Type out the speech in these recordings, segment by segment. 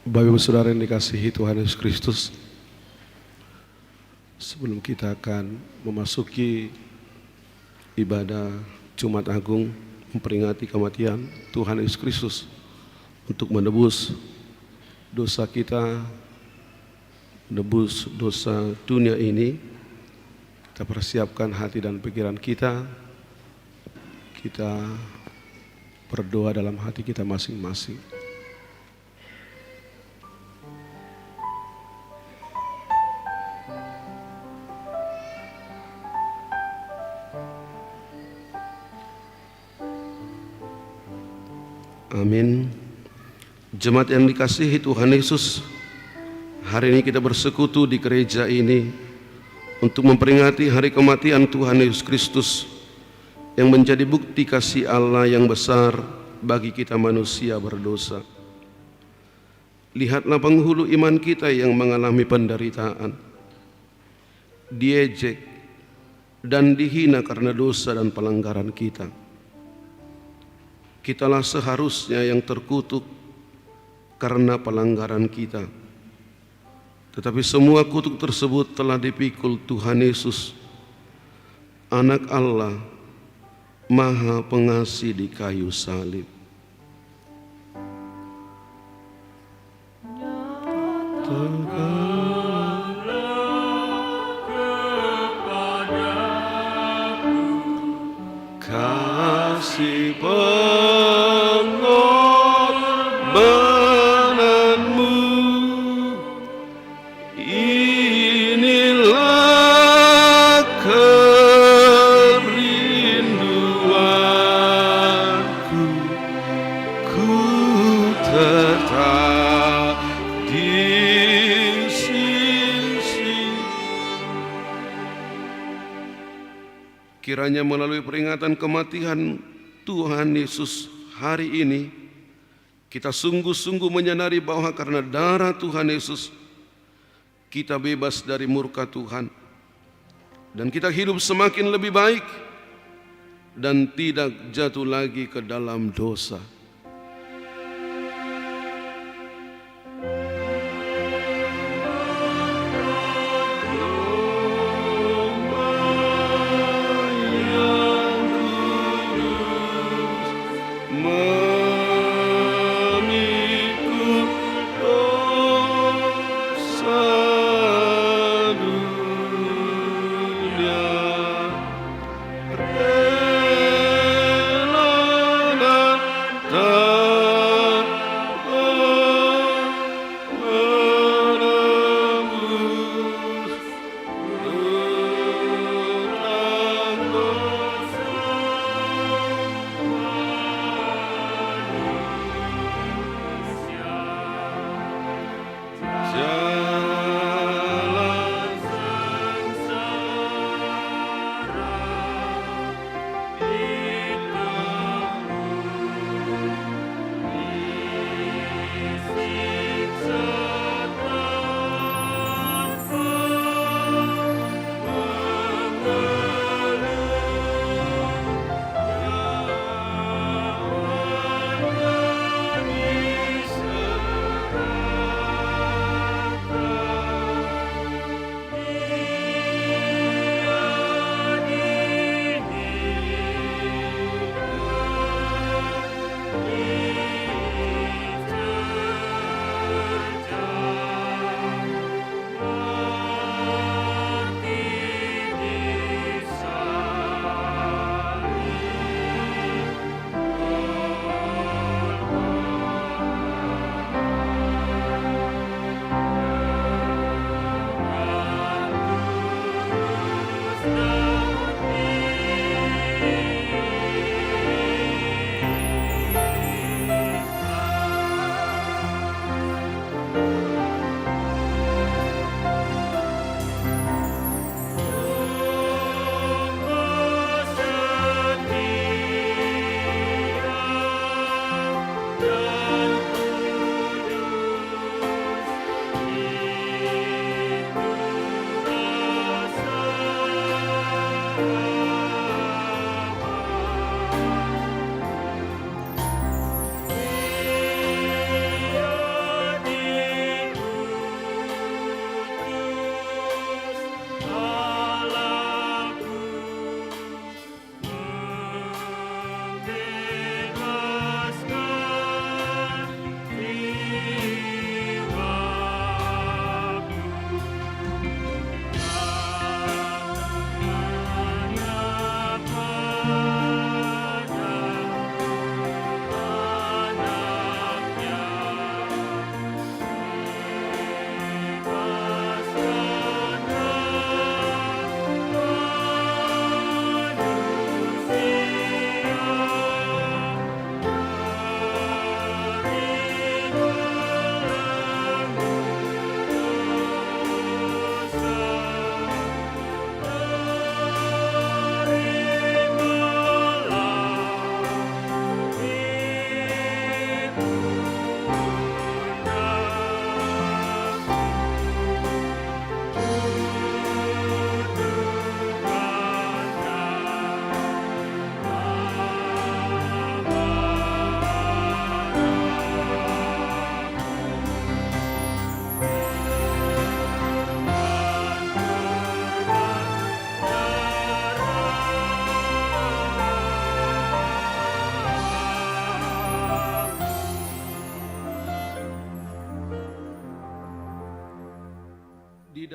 Bapak Ibu Saudara yang dikasihi Tuhan Yesus Kristus, sebelum kita akan memasuki ibadah Jumat Agung memperingati kematian Tuhan Yesus Kristus untuk menebus dosa kita, menebus dosa dunia ini, kita persiapkan hati dan pikiran kita, kita berdoa dalam hati kita masing-masing. Amin. Jemaat yang dikasihi Tuhan Yesus, hari ini kita bersekutu di gereja ini untuk memperingati hari kematian Tuhan Yesus Kristus yang menjadi bukti kasih Allah yang besar bagi kita manusia berdosa. Lihatlah penghulu iman kita yang mengalami penderitaan, diejek dan dihina karena dosa dan pelanggaran kita. Kitalah seharusnya yang terkutuk karena pelanggaran kita. Tetapi semua kutuk tersebut telah dipikul Tuhan Yesus, Anak Allah, Maha Pengasih di kayu salib. Kasih pengorbananmu, inilah kerinduanku, ku tetap di sisi. Kiranya melalui peringatan kematian Tuhan Yesus hari ini, kita sungguh-sungguh menyadari bahwa karena darah Tuhan Yesus, kita bebas dari murka Tuhan. Dan kita hidup semakin lebih baik dan tidak jatuh lagi ke dalam dosa.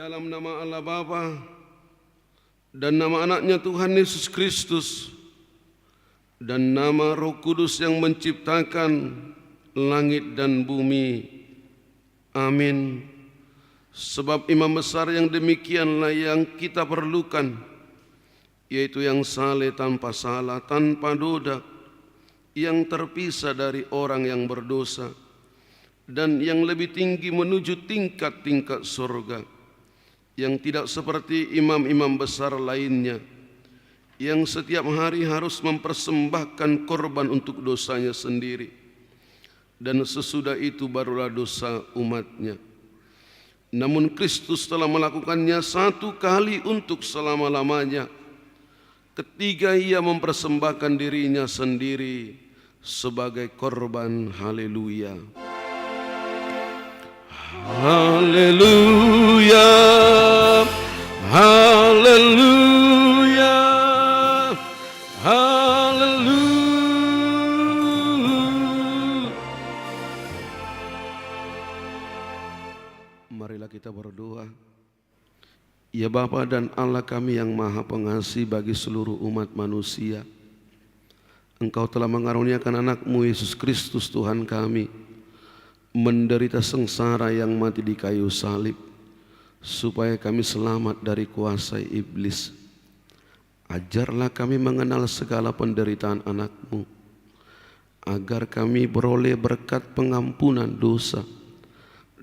dalam nama Allah Bapa dan nama anaknya Tuhan Yesus Kristus dan nama Roh Kudus yang menciptakan langit dan bumi. Amin. Sebab imam besar yang demikianlah yang kita perlukan, yaitu yang saleh tanpa salah, tanpa noda, yang terpisah dari orang yang berdosa, dan yang lebih tinggi menuju tingkat-tingkat surga, yang tidak seperti imam-imam besar lainnya, yang setiap hari harus mempersembahkan korban untuk dosanya sendiri, dan sesudah itu barulah dosa umatnya. Namun Kristus telah melakukannya satu kali untuk selama-lamanya, ketika ia mempersembahkan dirinya sendiri sebagai korban. Haleluya. Haleluya. Haleluya. Haleluya. Marilah kita berdoa. Ya Bapa dan Allah kami yang Maha Pengasih bagi seluruh umat manusia, Engkau telah mengaruniakan anak-Mu Yesus Kristus Tuhan kami menderita sengsara yang mati di kayu salib, supaya kami selamat dari kuasa iblis. Ajarlah kami mengenal segala penderitaan anak-Mu, agar kami beroleh berkat pengampunan dosa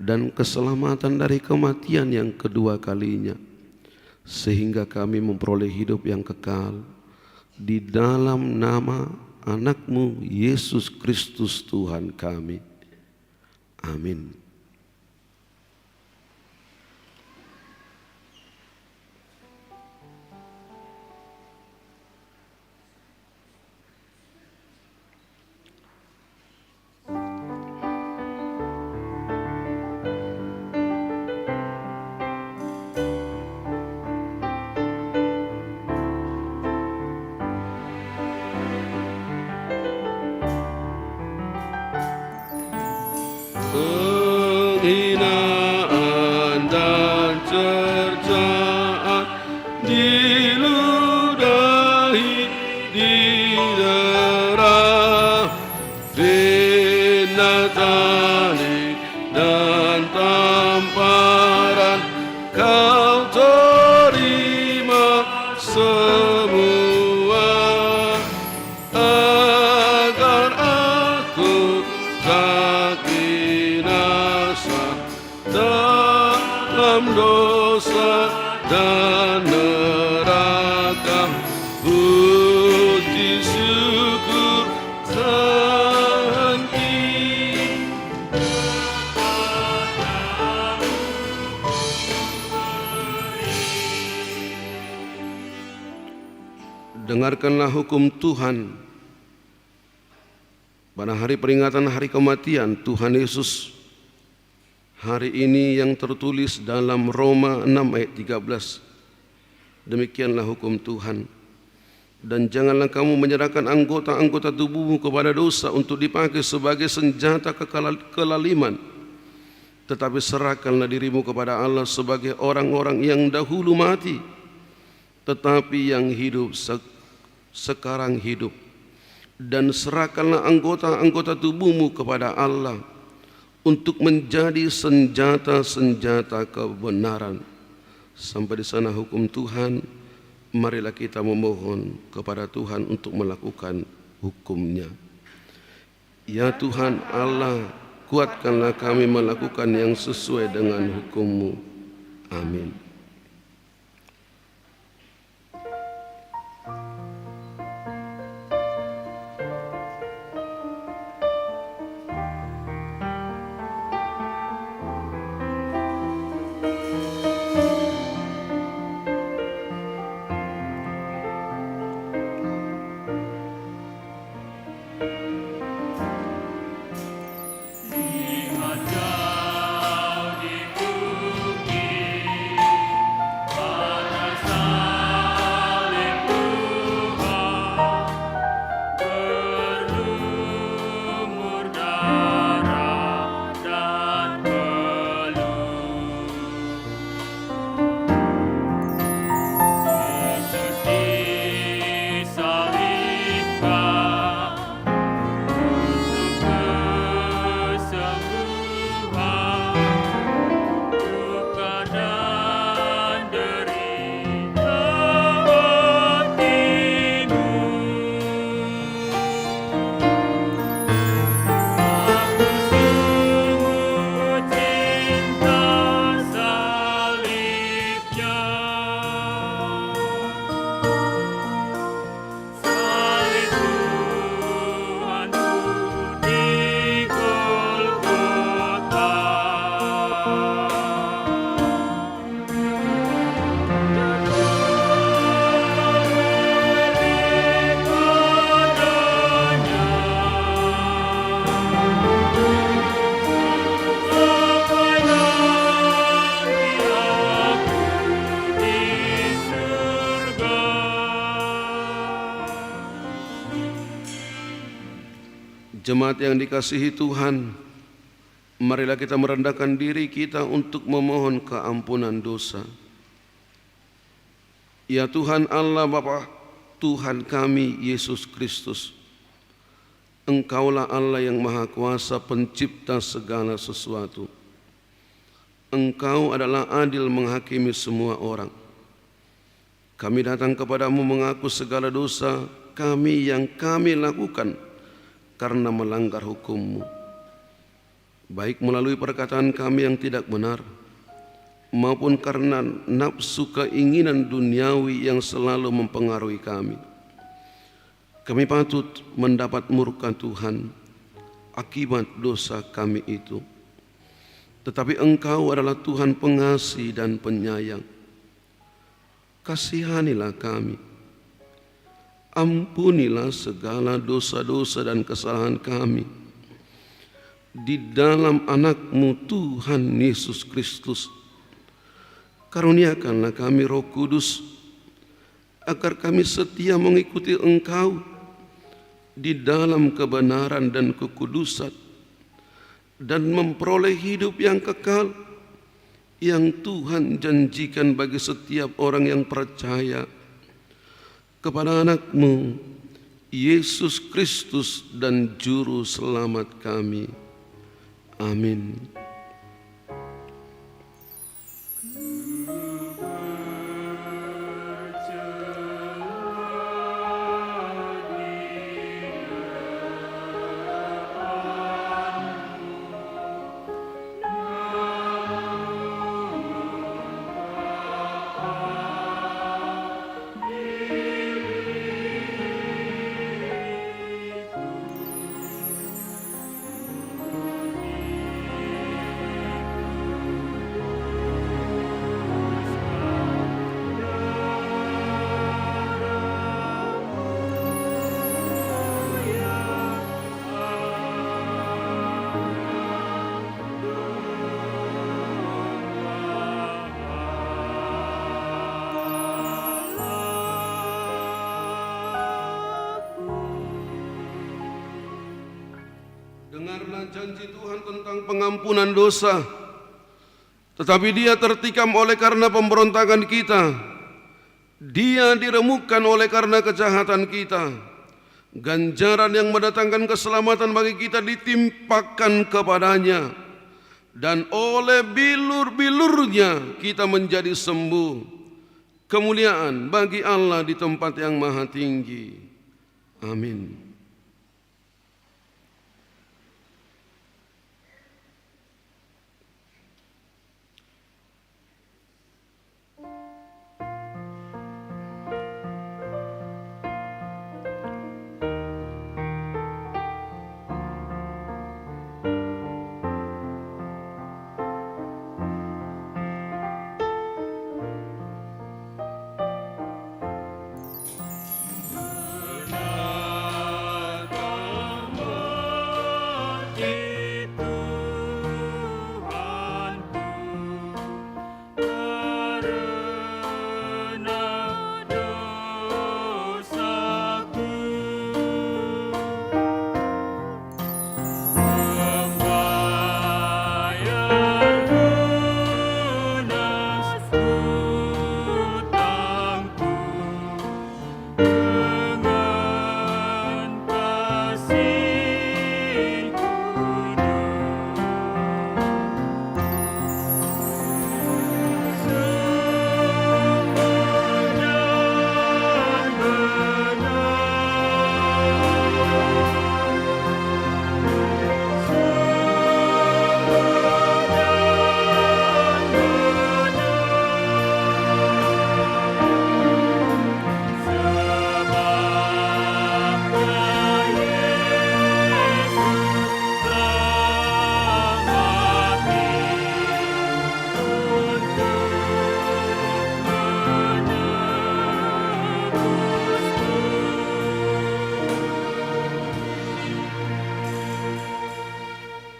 dan keselamatan dari kematian yang kedua kalinya, sehingga kami memperoleh hidup yang kekal di dalam nama anak-Mu Yesus Kristus Tuhan kami. Amin. Penghinaan dan cercaan diludahi, didera, fitnah talik dan tamparan kau terima semua, agar aku tak binasa dalam dosa dan neraka. Puji syukur tangki dengarkanlah hukum Tuhan pada hari peringatan hari kematian Tuhan Yesus hari ini yang tertulis dalam Roma 6 ayat 13. Demikianlah hukum Tuhan. Dan janganlah kamu menyerahkan anggota-anggota tubuhmu kepada dosa untuk dipakai sebagai senjata kelaliman, tetapi serahkanlah dirimu kepada Allah sebagai orang-orang yang dahulu mati, tetapi yang hidup sekarang hidup. Dan serahkanlah anggota-anggota tubuhmu kepada Allah untuk menjadi senjata-senjata kebenaran. Sampai di sana hukum Tuhan. Marilah kita memohon kepada Tuhan untuk melakukan hukum-Nya. Ya Tuhan Allah, kuatkanlah kami melakukan yang sesuai dengan hukum-Mu. Amin. Jemaat yang dikasihi Tuhan, marilah kita merendahkan diri kita untuk memohon keampunan dosa. Ya Tuhan Allah Bapa, Tuhan kami Yesus Kristus, Engkaulah Allah yang Maha Kuasa, pencipta segala sesuatu. Engkau adalah adil menghakimi semua orang. Kami datang kepadamu mengaku segala dosa kami yang kami lakukan karena melanggar hukum-Mu, baik melalui perkataan kami yang tidak benar, maupun karena nafsu keinginan duniawi yang selalu mempengaruhi kami. Kami patut mendapat murka Tuhan akibat dosa kami itu. Tetapi Engkau adalah Tuhan pengasih dan penyayang. Kasihanilah kami. Ampunilah segala dosa-dosa dan kesalahan kami di dalam anak-Mu Tuhan Yesus Kristus. Karuniakanlah kami Roh Kudus, agar kami setia mengikuti Engkau di dalam kebenaran dan kekudusan, dan memperoleh hidup yang kekal yang Tuhan janjikan bagi setiap orang yang percaya kepada anak-Mu Yesus Kristus dan Juru Selamat kami. Amin. Dengarlah janji Tuhan tentang pengampunan dosa, tetapi Dia tertikam oleh karena pemberontakan kita, Dia diremukkan oleh karena kejahatan kita. Ganjaran yang mendatangkan keselamatan bagi kita ditimpakan kepadanya, dan oleh bilur-bilurnya kita menjadi sembuh. Kemuliaan bagi Allah di tempat yang maha tinggi. Amin.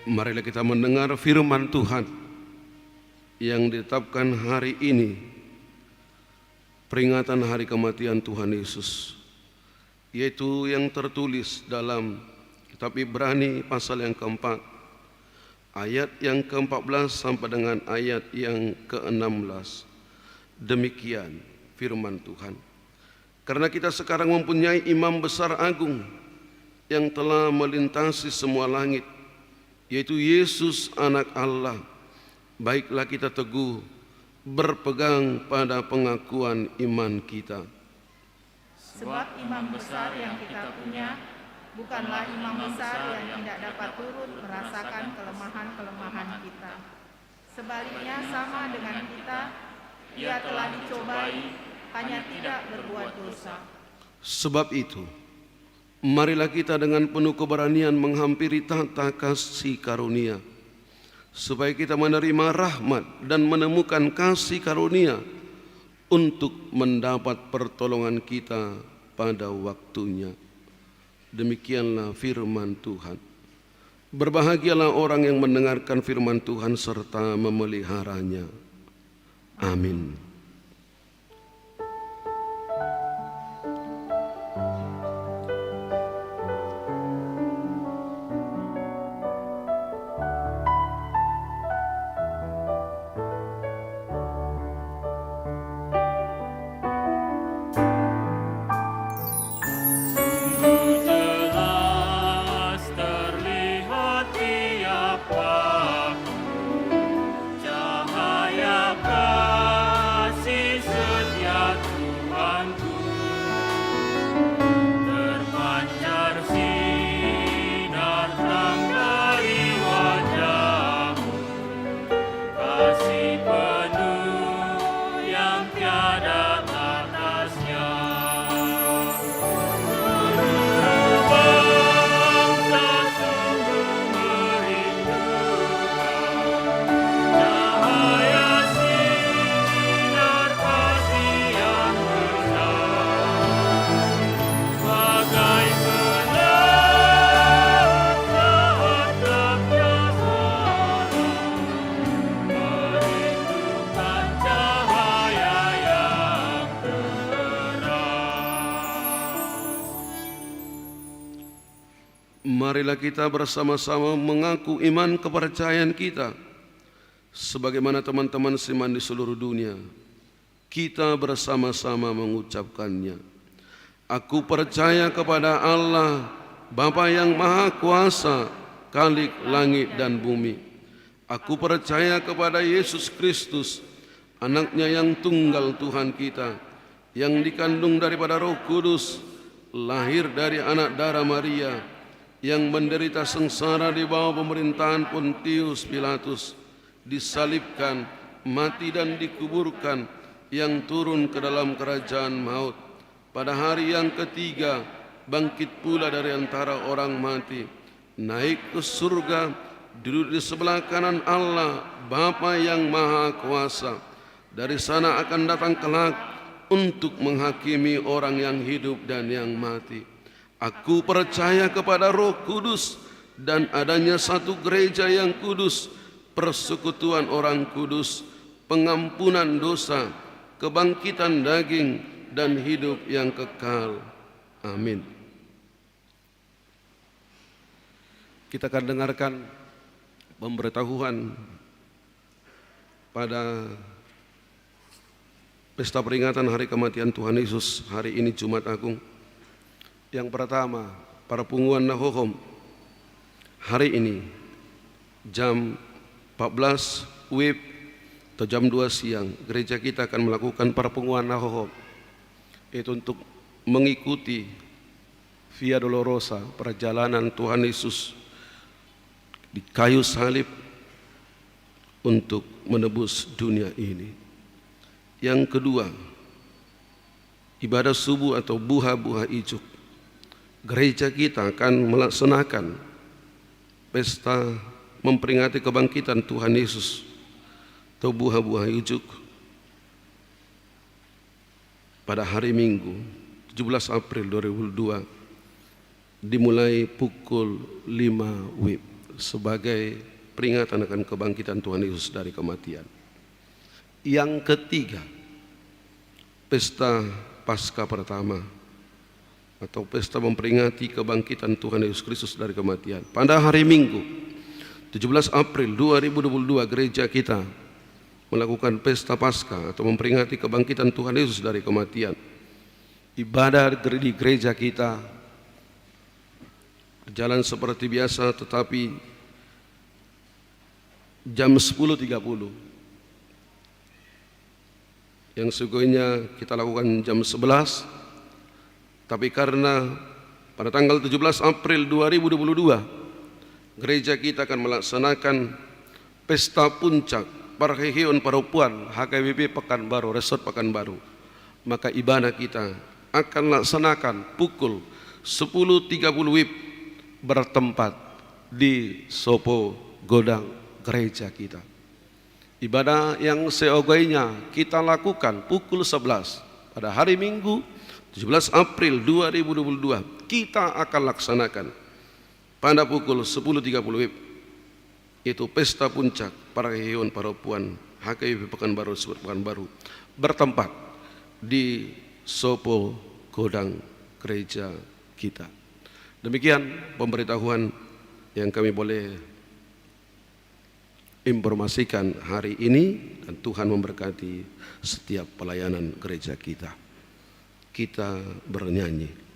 Marilah kita mendengar firman Tuhan yang ditetapkan hari ini, peringatan hari kematian Tuhan Yesus, yaitu yang tertulis dalam Tetapi Ibrani pasal yang keempat, ayat yang ke-14 sampai dengan ayat yang ke-16. Demikian firman Tuhan. Karena kita sekarang mempunyai imam besar agung yang telah melintasi semua langit, yaitu Yesus anak Allah, baiklah kita teguh berpegang pada pengakuan iman kita. Sebab imam besar yang kita punya bukanlah imam besar yang tidak dapat turut merasakan kelemahan-kelemahan kita. Sebaliknya sama dengan kita, ia telah dicobai, hanya tidak berbuat dosa. Sebab itu, marilah kita dengan penuh keberanian menghampiri tahta kasih karunia, supaya kita menerima rahmat dan menemukan kasih karunia untuk mendapat pertolongan kita pada waktunya. Demikianlah firman Tuhan. Berbahagialah orang yang mendengarkan firman Tuhan serta memeliharanya. Amin. Marilah kita bersama-sama mengaku iman kepercayaan kita sebagaimana teman-teman seiman di seluruh dunia. Kita bersama-sama mengucapkannya. Aku percaya kepada Allah, Bapa yang Maha Kuasa, Khalik langit dan bumi. Aku percaya kepada Yesus Kristus, Anaknya yang tunggal Tuhan kita, yang dikandung daripada Roh Kudus, lahir dari anak darah Maria, yang menderita sengsara di bawah pemerintahan Pontius Pilatus, disalibkan, mati dan dikuburkan, yang turun ke dalam kerajaan maut. Pada hari yang ketiga, bangkit pula dari antara orang mati, naik ke surga, duduk di sebelah kanan Allah, Bapa yang Maha Kuasa. Dari sana akan datang kelak untuk menghakimi orang yang hidup dan yang mati. Aku percaya kepada Roh Kudus dan adanya satu gereja yang kudus, persekutuan orang kudus, pengampunan dosa, kebangkitan daging, dan hidup yang kekal. Amin. Kita akan dengarkan pemberitahuan pada pesta peringatan hari kematian Tuhan Yesus hari ini, Jumat Agung. Yang pertama, para pengumuman Nahohom. Hari ini jam 14 WIB atau jam 2 siang, gereja kita akan melakukan para pengumuman Nahohom, itu untuk mengikuti Via Dolorosa, perjalanan Tuhan Yesus di kayu salib untuk menebus dunia ini. Yang kedua, ibadah subuh atau buha-buha ijuk. Gereja kita akan melaksanakan pesta memperingati kebangkitan Tuhan Yesus atau buha-buha ijuk pada hari Minggu 17 April 2002 dimulai pukul 5 WIB sebagai peringatan akan kebangkitan Tuhan Yesus dari kematian. Yang ketiga, pesta Paskah pertama atau pesta memperingati kebangkitan Tuhan Yesus Kristus dari kematian. Pada hari Minggu 17 April 2022 gereja kita melakukan pesta Paskah atau memperingati kebangkitan Tuhan Yesus dari kematian. Ibadah di gereja kita berjalan seperti biasa, tetapi jam 10.30 yang sesungguhnya kita lakukan jam 11. Tapi karena pada tanggal 17 April 2022 gereja kita akan melaksanakan pesta puncak Parhehion Paropuan HKBP Pekanbaru, Resort Pekanbaru, maka ibadah kita akan laksanakan pukul 10.30 WIB bertempat di Sopo Godang gereja kita. Ibadah yang seogainya kita lakukan pukul 11 pada hari Minggu 17 April 2022 kita akan laksanakan pada pukul 10.30 WIB, yaitu pesta puncak Parhehion Paropuan HKBP Pekanbaru Resort Pekanbaru bertempat di Sopo Godang gereja kita. Demikian pemberitahuan yang kami boleh informasikan hari ini, dan Tuhan memberkati setiap pelayanan gereja kita. Kita bernyanyi.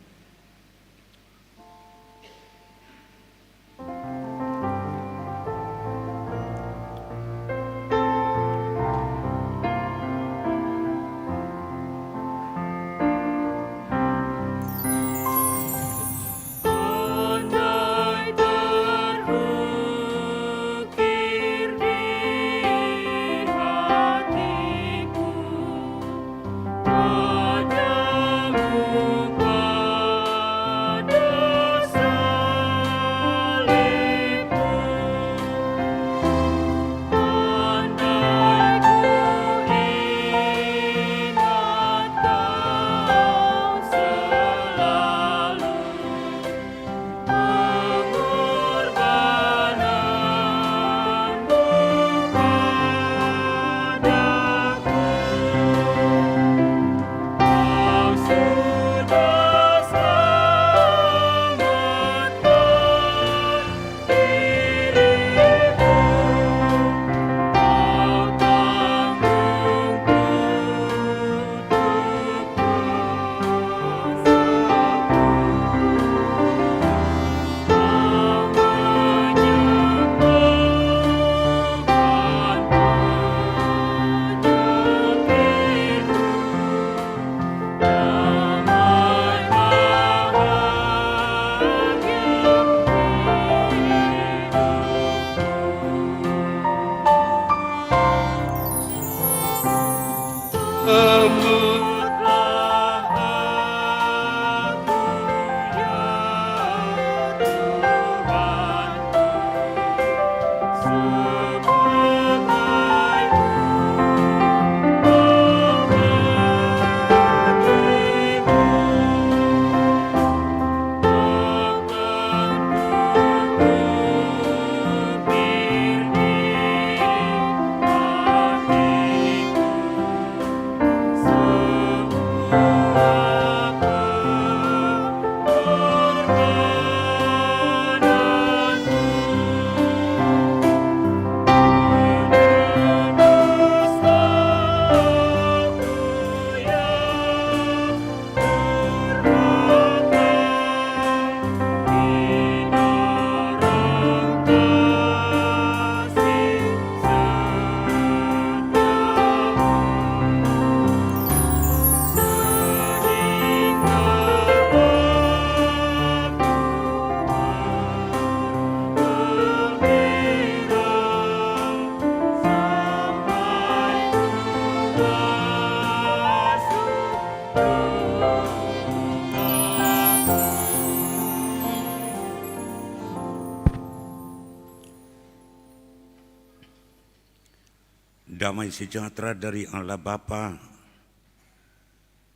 Damai sejahtera dari Allah Bapa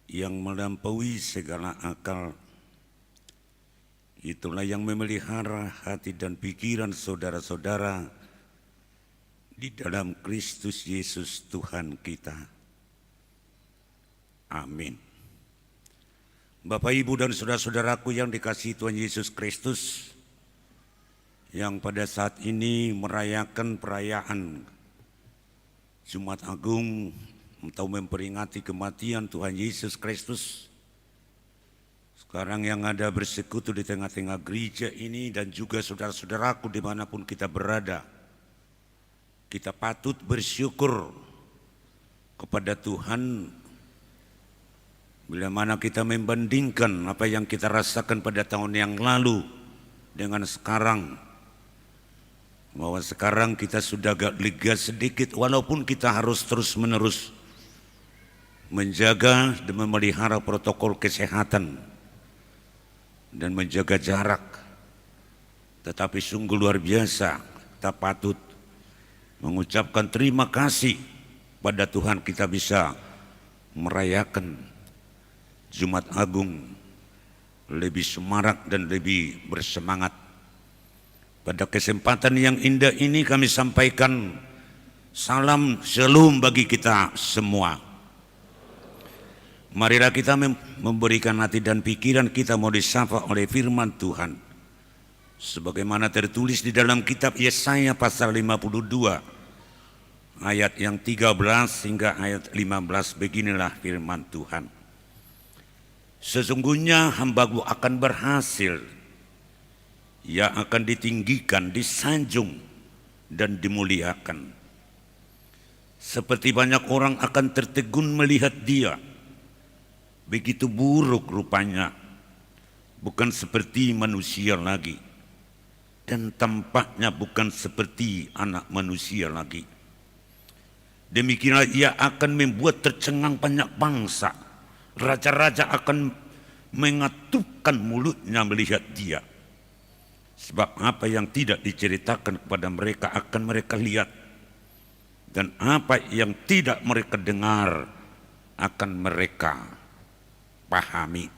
yang melampaui segala akal, itulah yang memelihara hati dan pikiran saudara-saudara di dalam Kristus Yesus Tuhan kita. Amin. Bapak, Ibu, dan saudara-saudaraku yang dikasihi Tuhan Yesus Kristus, yang pada saat ini merayakan perayaan Jumat Agung atau memperingati kematian Tuhan Yesus Kristus. Sekarang yang ada bersekutu di tengah-tengah gereja ini dan juga saudara-saudaraku dimanapun kita berada, kita patut bersyukur kepada Tuhan bila mana kita membandingkan apa yang kita rasakan pada tahun yang lalu dengan sekarang, bahwa sekarang kita sudah agak lega sedikit walaupun kita harus terus-menerus menjaga dan memelihara protokol kesehatan dan menjaga jarak. Tetapi sungguh luar biasa, kita patut mengucapkan terima kasih pada Tuhan kita bisa merayakan Jumat Agung lebih semarak dan lebih bersemangat. Pada kesempatan yang indah ini kami sampaikan salam shalom bagi kita semua. Marilah kita memberikan hati dan pikiran kita mau disapa oleh firman Tuhan. Sebagaimana tertulis di dalam kitab Yesaya pasal 52 ayat yang 13 hingga ayat 15, beginilah firman Tuhan. Sesungguhnya hamba-Ku akan berhasil, ia akan ditinggikan, disanjung dan dimuliakan. Seperti banyak orang akan tertegun melihat dia, begitu buruk rupanya, bukan seperti manusia lagi, dan tampaknya bukan seperti anak manusia lagi. Demikianlah ia akan membuat tercengang banyak bangsa. Raja-raja akan mengatupkan mulutnya melihat dia. Sebab apa yang tidak diceritakan kepada mereka akan mereka lihat, dan apa yang tidak mereka dengar akan mereka pahami.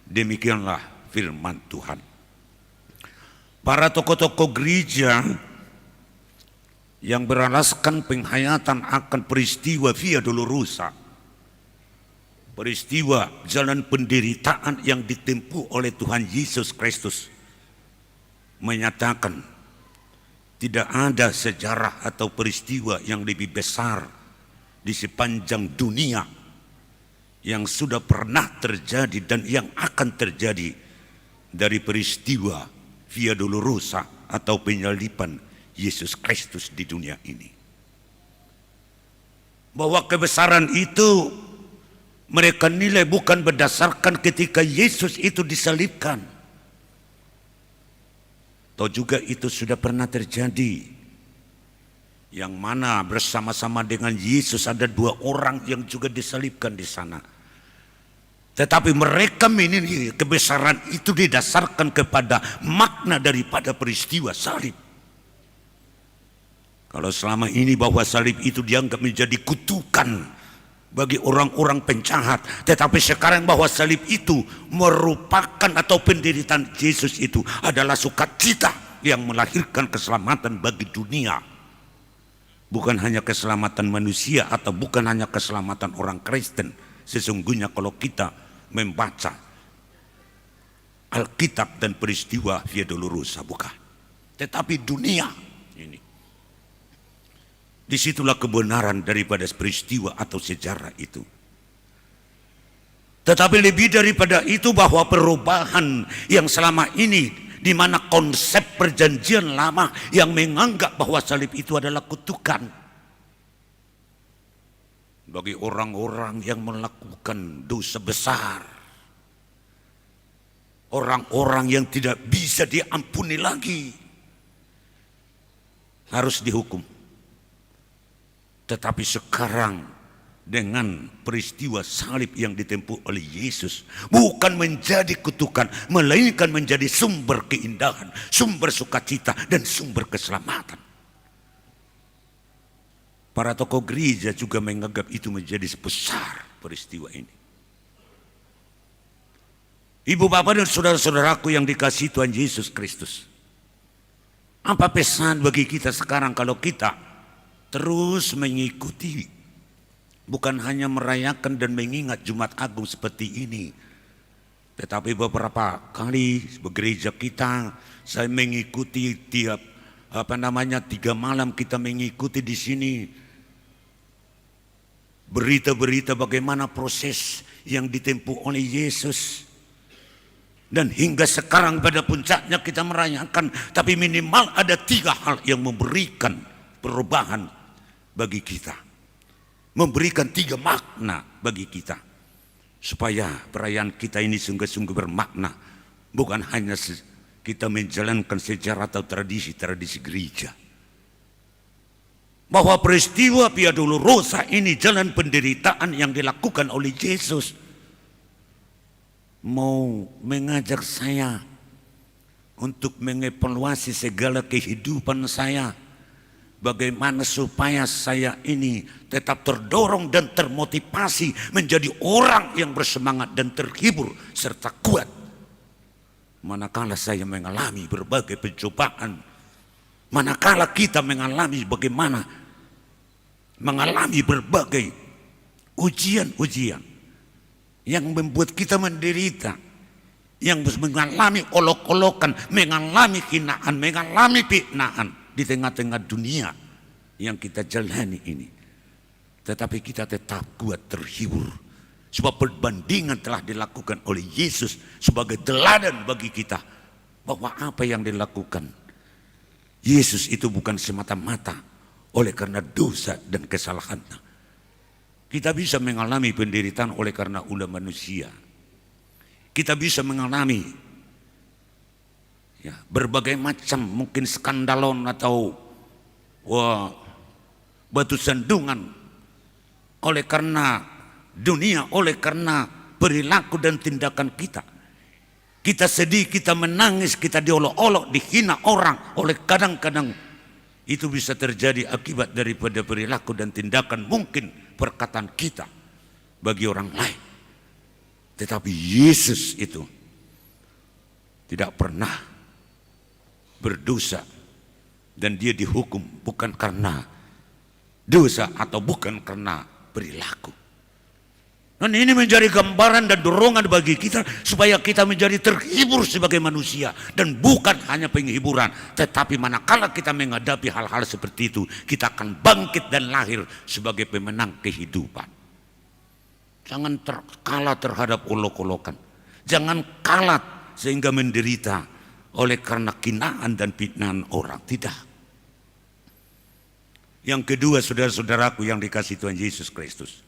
Demikianlah firman Tuhan. Para tokoh-tokoh gereja yang beralaskan penghayatan akan peristiwa Via Dolorosa, peristiwa jalan penderitaan yang ditempuh oleh Tuhan Yesus Kristus, menyatakan tidak ada sejarah atau peristiwa yang lebih besar di sepanjang dunia yang sudah pernah terjadi dan yang akan terjadi dari peristiwa Via Dolorosa atau penyaliban Yesus Kristus di dunia ini. Bahwa kebesaran itu mereka nilai bukan berdasarkan ketika Yesus itu disalibkan, atau juga itu sudah pernah terjadi, yang mana bersama-sama dengan Yesus ada 2 orang yang juga disalibkan di sana. Tetapi mereka menilai kebesaran itu didasarkan kepada makna daripada peristiwa salib. Kalau selama ini bahwa salib itu dianggap menjadi kutukan bagi orang-orang penjahat, tetapi sekarang bahwa salib itu merupakan atau penderitaan Yesus itu adalah sukacita yang melahirkan keselamatan bagi dunia. Bukan hanya keselamatan manusia atau bukan hanya keselamatan orang Kristen. Sesungguhnya kalau kita membaca Alkitab dan peristiwa Via Dolorosa, bukan, tetapi dunia ini. Disitulah kebenaran daripada peristiwa atau sejarah itu. Tetapi lebih daripada itu, bahwa perubahan yang selama ini, di mana konsep perjanjian lama yang menganggap bahwa salib itu adalah kutukan bagi orang-orang yang melakukan dosa besar, orang-orang yang tidak bisa diampuni lagi, harus dihukum. Tetapi sekarang dengan peristiwa salib yang ditempuh oleh Yesus, bukan menjadi kutukan, melainkan menjadi sumber keindahan, sumber sukacita, dan sumber keselamatan. Para tokoh gereja juga menganggap itu menjadi sebesar peristiwa ini. Ibu, bapak, dan saudara-saudaraku yang dikasihi Tuhan Yesus Kristus, apa pesan bagi kita sekarang kalau kita terus mengikuti, bukan hanya merayakan dan mengingat Jumat Agung seperti ini, Tetapi beberapa kali gereja kita, saya mengikuti tiap 3 malam kita mengikuti di sini berita-berita bagaimana proses yang ditempuh oleh Yesus. Dan hingga sekarang pada puncaknya kita merayakan, tapi minimal ada 3 hal yang memberikan perubahan bagi kita. Memberikan 3 makna bagi kita. Supaya perayaan kita ini sungguh-sungguh bermakna. Bukan hanya kita menjalankan sejarah atau tradisi-tradisi gereja. Bahwa peristiwa Via Dolorosa ini jalan penderitaan yang dilakukan oleh Yesus. Mau mengajak saya untuk mengevaluasi segala kehidupan saya. Bagaimana supaya saya ini tetap terdorong dan termotivasi menjadi orang yang bersemangat dan terhibur serta kuat. Manakala saya mengalami berbagai pencobaan, manakala kita mengalami mengalami berbagai ujian-ujian yang membuat kita menderita, yang mengalami olok-olokan, mengalami hinaan, mengalami fitnaan di tengah-tengah dunia yang kita jalani ini. Tetapi kita tetap kuat terhibur. Sebab perbandingan telah dilakukan oleh Yesus sebagai teladan bagi kita. Bahwa apa yang dilakukan Yesus itu bukan semata-mata oleh karena dosa dan kesalahannya. Kita bisa mengalami penderitaan oleh karena ulah manusia. Kita bisa mengalami berbagai macam mungkin skandalon atau batu sandungan oleh karena dunia, oleh karena perilaku dan tindakan kita. Kita sedih, kita menangis, kita diolok-olok, dihina orang oleh kadang-kadang itu bisa terjadi akibat daripada perilaku dan tindakan mungkin perkataan kita bagi orang lain. Tetapi Yesus itu tidak pernah berdosa dan dia dihukum bukan karena dosa atau bukan karena perilaku. Dan ini menjadi gambaran dan dorongan bagi kita supaya kita menjadi terhibur sebagai manusia dan bukan hanya penghiburan, tetapi manakala kita menghadapi hal-hal seperti itu, kita akan bangkit dan lahir sebagai pemenang kehidupan. Jangan kalah terhadap olok-olokan. Jangan kalah sehingga menderita oleh karena kinaan dan fitnahan orang. Tidak. Yang kedua, saudara-saudaraku yang dikasihi Tuhan Yesus Kristus,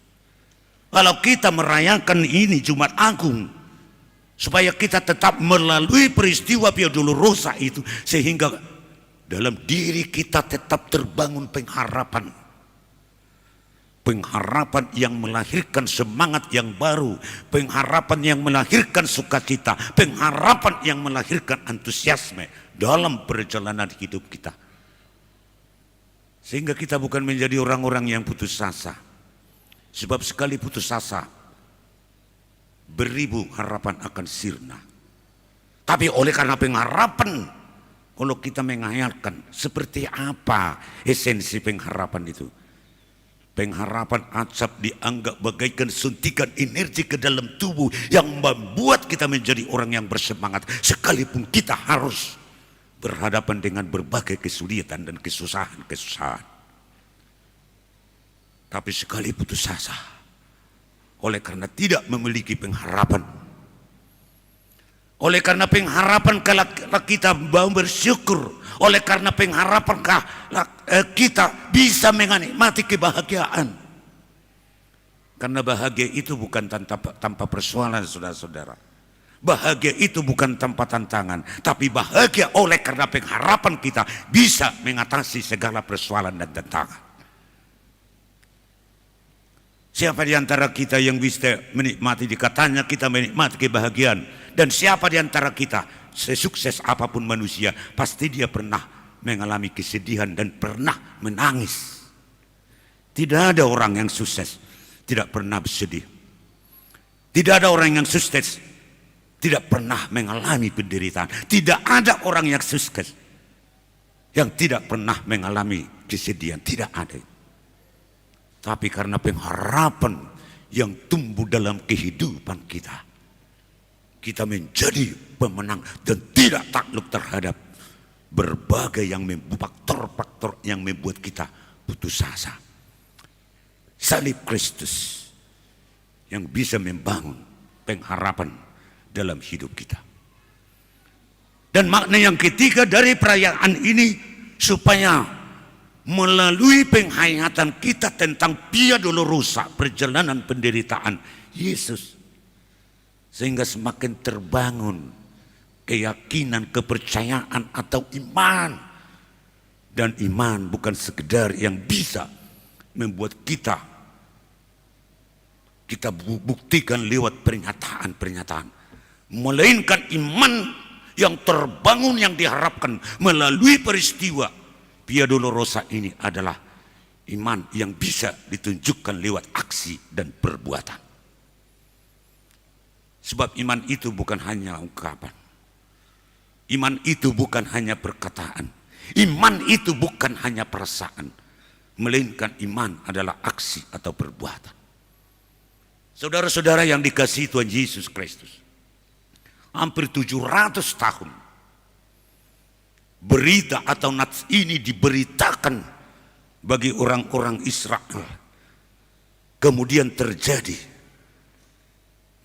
kalau kita merayakan ini Jumat Agung, supaya kita tetap melalui peristiwa Via Dolorosa itu, sehingga dalam diri kita tetap terbangun pengharapan. Pengharapan yang melahirkan semangat yang baru, pengharapan yang melahirkan sukacita, pengharapan yang melahirkan antusiasme dalam perjalanan hidup kita. Sehingga kita bukan menjadi orang-orang yang putus asa. Sebab sekali putus asa, beribu harapan akan sirna. Tapi oleh karena pengharapan, kalau kita menghayalkan seperti apa esensi pengharapan itu. Pengharapan acap dianggap bagaikan suntikan energi ke dalam tubuh yang membuat kita menjadi orang yang bersemangat. Sekalipun kita harus berhadapan dengan berbagai kesulitan dan kesusahan-kesusahan. Tapi sekali putus asa, oleh karena tidak memiliki pengharapan, oleh karena pengharapan kalau kita mau bersyukur, oleh karena pengharapan kita bisa menikmati kebahagiaan. Karena bahagia itu bukan tanpa persoalan, saudara-saudara. Bahagia itu bukan tanpa tantangan, tapi bahagia oleh karena pengharapan kita bisa mengatasi segala persoalan dan tantangan. Siapa di antara kita yang bisa menikmati, dikatanya kita menikmati kebahagiaan. Dan siapa di antara kita, sesukses apapun manusia, pasti dia pernah mengalami kesedihan dan pernah menangis. Tidak ada orang yang sukses tidak pernah bersedih. Tidak ada orang yang sukses tidak pernah mengalami penderitaan. Tidak ada orang yang sukses yang tidak pernah mengalami kesedihan. Tidak ada. Tapi karena pengharapan yang tumbuh dalam kehidupan kita, kita menjadi pemenang dan tidak takluk terhadap berbagai faktor-faktor yang membuat kita putus asa. Salib Kristus yang bisa membangun pengharapan dalam hidup kita. Dan makna yang ketiga dari perayaan ini, supaya melalui penghayatan kita tentang Via Dolorosa, perjalanan penderitaan Yesus, sehingga semakin terbangun keyakinan, kepercayaan atau iman. Dan iman bukan sekedar yang bisa membuat kita buktikan lewat pernyataan-pernyataan, melainkan iman yang terbangun yang diharapkan melalui peristiwa Via Dolorosa ini adalah iman yang bisa ditunjukkan lewat aksi dan perbuatan. Sebab iman itu bukan hanya ungkapan, iman itu bukan hanya perkataan, iman itu bukan hanya perasaan, melainkan iman adalah aksi atau perbuatan. Saudara-saudara yang dikasihi Tuhan Yesus Kristus, hampir 700 tahun berita atau nats ini diberitakan bagi orang-orang Israel. Kemudian terjadi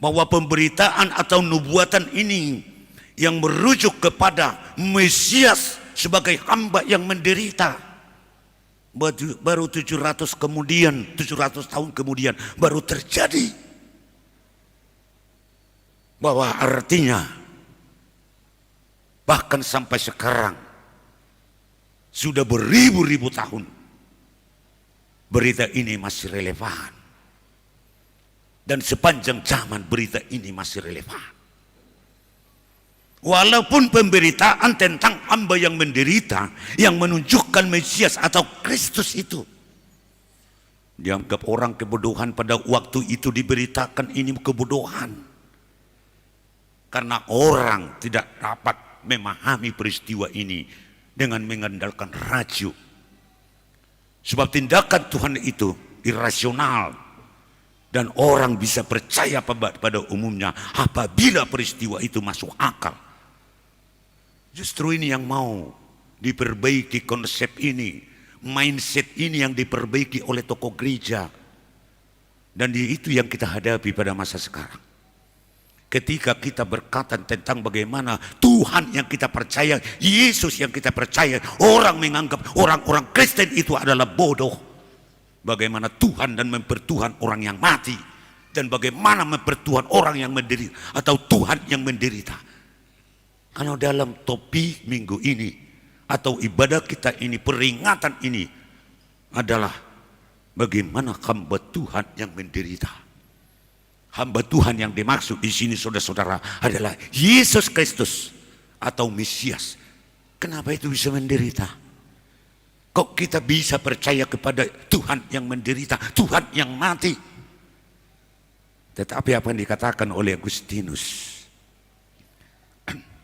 bahwa pemberitaan atau nubuatan ini yang merujuk kepada Mesias sebagai hamba yang menderita, baru 700 tahun kemudian baru terjadi. Bahwa artinya bahkan sampai sekarang sudah beribu-ribu tahun berita ini masih relevan. Dan sepanjang zaman berita ini masih relevan. Walaupun pemberitaan tentang hamba yang menderita, yang menunjukkan Mesias atau Kristus itu dianggap orang kebodohan, pada waktu itu diberitakan ini kebodohan. Karena orang tidak dapat memahami peristiwa ini dengan mengandalkan rajuk. Sebab tindakan Tuhan itu irasional. Dan orang bisa percaya pada umumnya apabila peristiwa itu masuk akal. Justru ini yang mau diperbaiki, konsep ini, mindset ini yang diperbaiki oleh tokoh gereja. Dan itu yang kita hadapi pada masa sekarang. Ketika kita berkata tentang bagaimana Tuhan yang kita percaya, Yesus yang kita percaya, orang menganggap orang-orang Kristen itu adalah bodoh. Bagaimana Tuhan dan mempertuhan orang yang mati, dan bagaimana mempertuhan orang yang menderita atau Tuhan yang menderita. Kalau dalam topik minggu ini atau ibadah kita ini, peringatan ini adalah bagaimana hamba Tuhan yang menderita. Hamba Tuhan yang dimaksud di sini saudara-saudara adalah Yesus Kristus atau Mesias. Kenapa itu bisa menderita? Kok kita bisa percaya kepada Tuhan yang menderita, Tuhan yang mati? Tetapi apa yang dikatakan oleh Agustinus,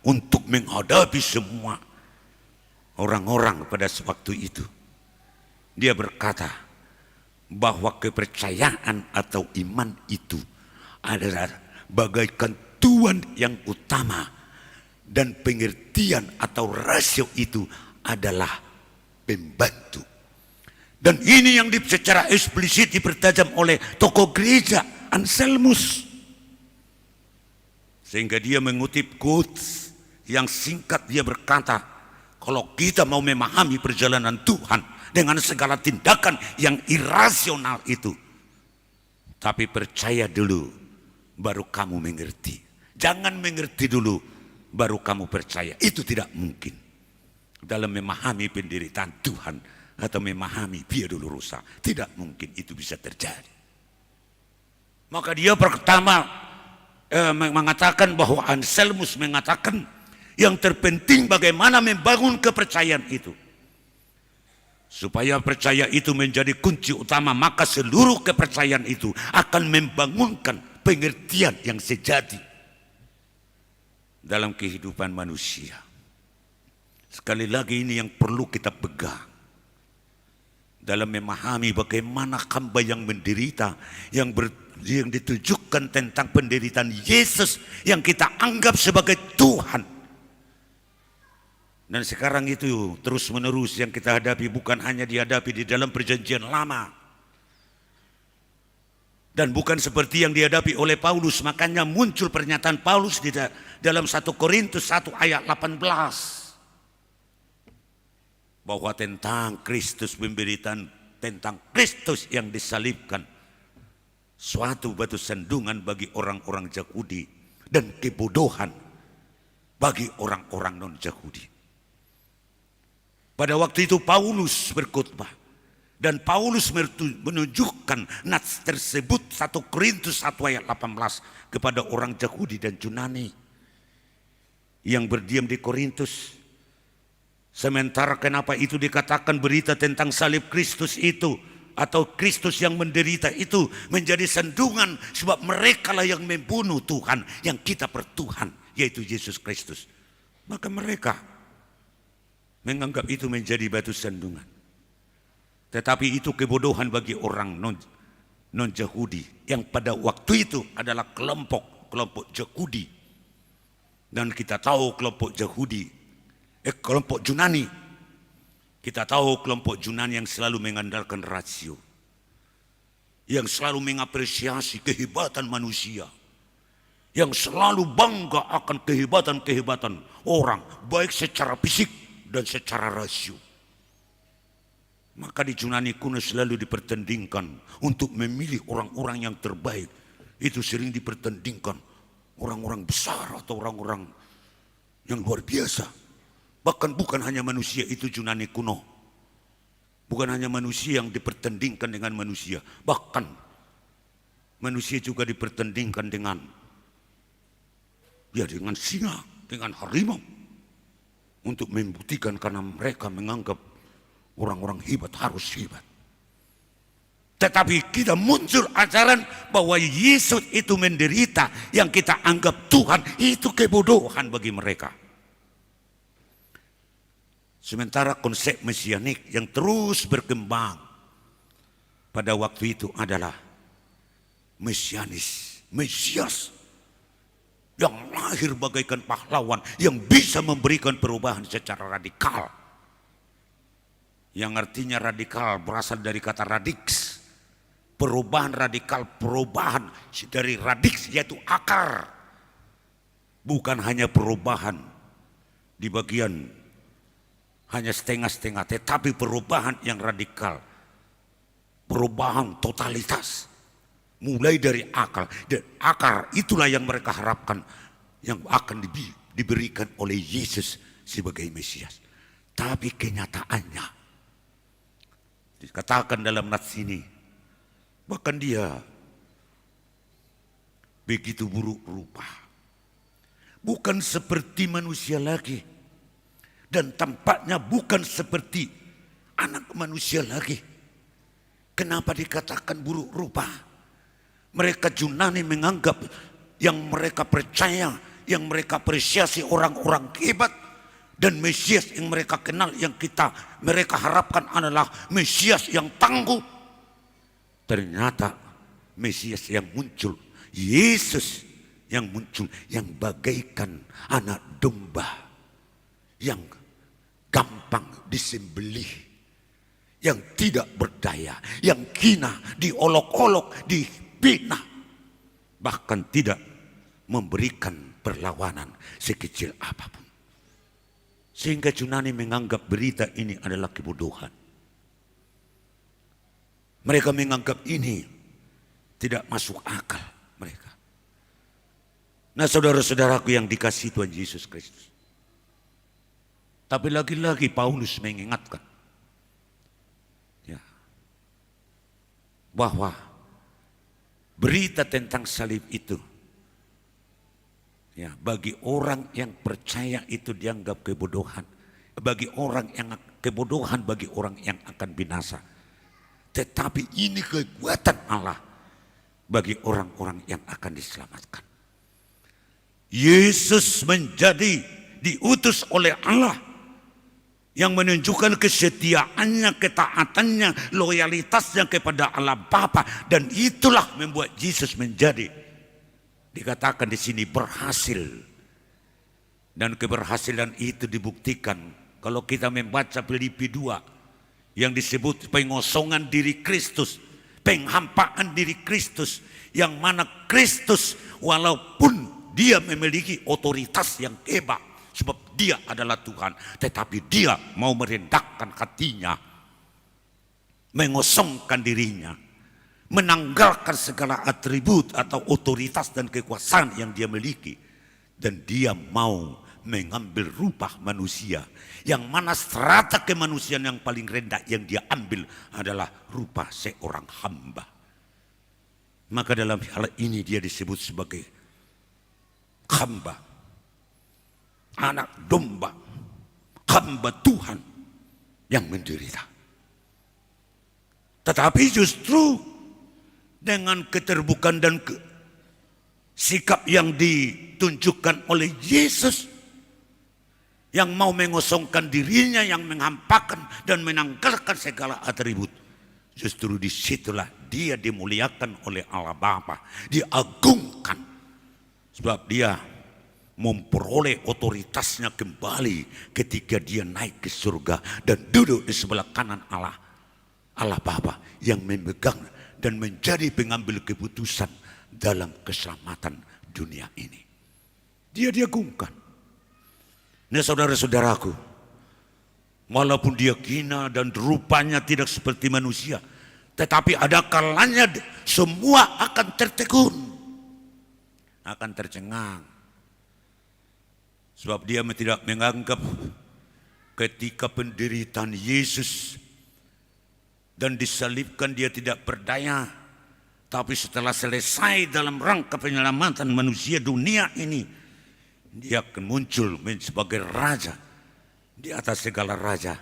untuk menghadapi semua orang-orang pada waktu itu, dia berkata bahwa kepercayaan atau iman itu adalah bagaikan tuan yang utama, dan pengertian atau rasio itu adalah pembantu. Dan ini yang secara eksplisit dipertajam oleh tokoh gereja Anselmus, sehingga dia mengutip quotes yang singkat. Dia berkata, kalau kita mau memahami perjalanan Tuhan dengan segala tindakan yang irasional itu, tapi percaya dulu baru kamu mengerti. Jangan mengerti dulu baru kamu percaya. Itu tidak mungkin dalam memahami penderitaan Tuhan atau memahami Via Dolorosa. Tidak mungkin itu bisa terjadi. Maka dia pertama mengatakan bahwa Anselmus mengatakan yang terpenting bagaimana membangun kepercayaan itu. Supaya percaya itu menjadi kunci utama, maka seluruh kepercayaan itu akan membangunkan pengertian yang sejati dalam kehidupan manusia. Sekali lagi ini yang perlu kita pegang dalam memahami bagaimana hamba yang menderita, yang yang ditujukan tentang penderitaan Yesus yang kita anggap sebagai Tuhan. Dan sekarang itu terus menerus yang kita hadapi bukan hanya dihadapi di dalam perjanjian lama. Dan bukan seperti yang dihadapi oleh Paulus. Makanya muncul pernyataan Paulus di dalam 1 Korintus 1 ayat 18. Bahwa tentang Kristus penderitaan, tentang Kristus yang disalibkan. Suatu batu sandungan bagi orang-orang Yahudi dan kebodohan bagi orang-orang non-Yahudi. Pada waktu itu Paulus berkhotbah dan Paulus menunjukkan nats tersebut 1 Korintus 1 ayat 18 kepada orang Yahudi dan Yunani yang berdiam di Korintus. Sementara kenapa itu dikatakan berita tentang salib Kristus itu atau Kristus yang menderita itu menjadi sandungan, sebab mereka lah yang membunuh Tuhan yang kita pertuhan, yaitu Yesus Kristus. Maka mereka menganggap itu menjadi batu sandungan. Tetapi itu kebodohan bagi orang non-Yahudi yang pada waktu itu adalah kelompok Yahudi. Dan kita tahu kelompok Yunani. Kita tahu kelompok Yunani yang selalu mengandalkan rasio, yang selalu mengapresiasi kehebatan manusia, yang selalu bangga akan kehebatan-kehebatan orang, baik secara fisik dan secara rasio. Maka di Yunani kuno selalu dipertandingkan untuk memilih orang-orang yang terbaik. Itu sering dipertandingkan orang-orang besar atau orang-orang yang luar biasa. Bahkan bukan hanya manusia itu Yunani kuno. Bukan hanya manusia yang dipertandingkan dengan manusia. Bahkan manusia juga dipertandingkan dengan singa, dengan harimau. Untuk membuktikan karena mereka menganggap orang-orang hebat harus hebat. Tetapi kita muncul ajaran bahwa Yesus itu menderita yang kita anggap Tuhan, itu kebodohan bagi mereka. Sementara konsep mesianik yang terus berkembang pada waktu itu adalah Mesias yang lahir bagaikan pahlawan yang bisa memberikan perubahan secara radikal. Yang artinya radikal berasal dari kata radix. Perubahan radikal, perubahan dari radix yaitu akar. Bukan hanya perubahan di bagian hanya setengah-setengah, tetapi perubahan yang radikal, perubahan totalitas, mulai dari akal. Dan akar itulah yang mereka harapkan, yang akan diberikan oleh Yesus sebagai Mesias. Tapi kenyataannya, dikatakan dalam nats ini, bahkan dia begitu buruk rupa, bukan seperti manusia lagi. Dan tampaknya bukan seperti anak manusia lagi. Kenapa dikatakan buruk rupa? Mereka Yunani menganggap yang mereka percaya, yang mereka apresiasi orang-orang hebat. Dan Mesias yang mereka kenal, yang mereka harapkan adalah Mesias yang tangguh. Ternyata Mesias yang muncul, Yesus yang muncul, yang bagaikan anak domba yang gampang disembelih, yang tidak berdaya, yang hina, diolok-olok, dibina, bahkan tidak memberikan perlawanan sekecil apapun. Sehingga Yunani menganggap berita ini adalah kebodohan. Mereka menganggap ini tidak masuk akal mereka. Nah, saudara-saudaraku yang dikasihi Tuhan Yesus Kristus, tapi lagi-lagi Paulus mengingatkan bahwa berita tentang salib itu bagi orang yang percaya itu dianggap kebodohan. Bagi orang yang kebodohan, bagi orang yang akan binasa. Tetapi ini kekuatan Allah bagi orang-orang yang akan diselamatkan. Yesus menjadi diutus oleh Allah yang menunjukkan kesetiaannya, ketaatannya, loyalitasnya kepada Allah Bapa, dan itulah membuat Yesus menjadi, dikatakan di sini, berhasil. Dan keberhasilan itu dibuktikan kalau kita membaca Filipi 2 yang disebut pengosongan diri Kristus, penghampaan diri Kristus, yang mana Kristus walaupun dia memiliki otoritas yang hebat sebab dia adalah Tuhan, tetapi dia mau merendahkan hatinya, mengosongkan dirinya, menanggalkan segala atribut atau otoritas dan kekuasaan yang dia miliki, dan dia mau mengambil rupa manusia, yang mana strata kemanusiaan yang paling rendah yang dia ambil adalah rupa seorang hamba. Maka dalam hal ini dia disebut sebagai hamba, anak domba, hamba Tuhan yang menderita. Tetapi justru dengan keterbukaan dan sikap yang ditunjukkan oleh Yesus, yang mau mengosongkan dirinya, yang menghampakan dan menanggalkan segala atribut, justru disitulah dia dimuliakan oleh Allah Bapa, diagungkan, sebab dia memperoleh otoritasnya kembali ketika dia naik ke surga dan duduk di sebelah kanan Allah Bapa yang memegang dan menjadi pengambil keputusan dalam keselamatan dunia ini. Dia diagungkan. Nah, saudara-saudaraku, walaupun dia hina dan rupanya tidak seperti manusia, tetapi ada kalanya semua akan tertegun, akan tercengang. Sebab dia tidak menganggap ketika penderitaan Yesus dan disalibkan dia tidak berdaya. Tapi setelah selesai dalam rangka penyelamatan manusia dunia ini, dia akan muncul sebagai raja di atas segala raja.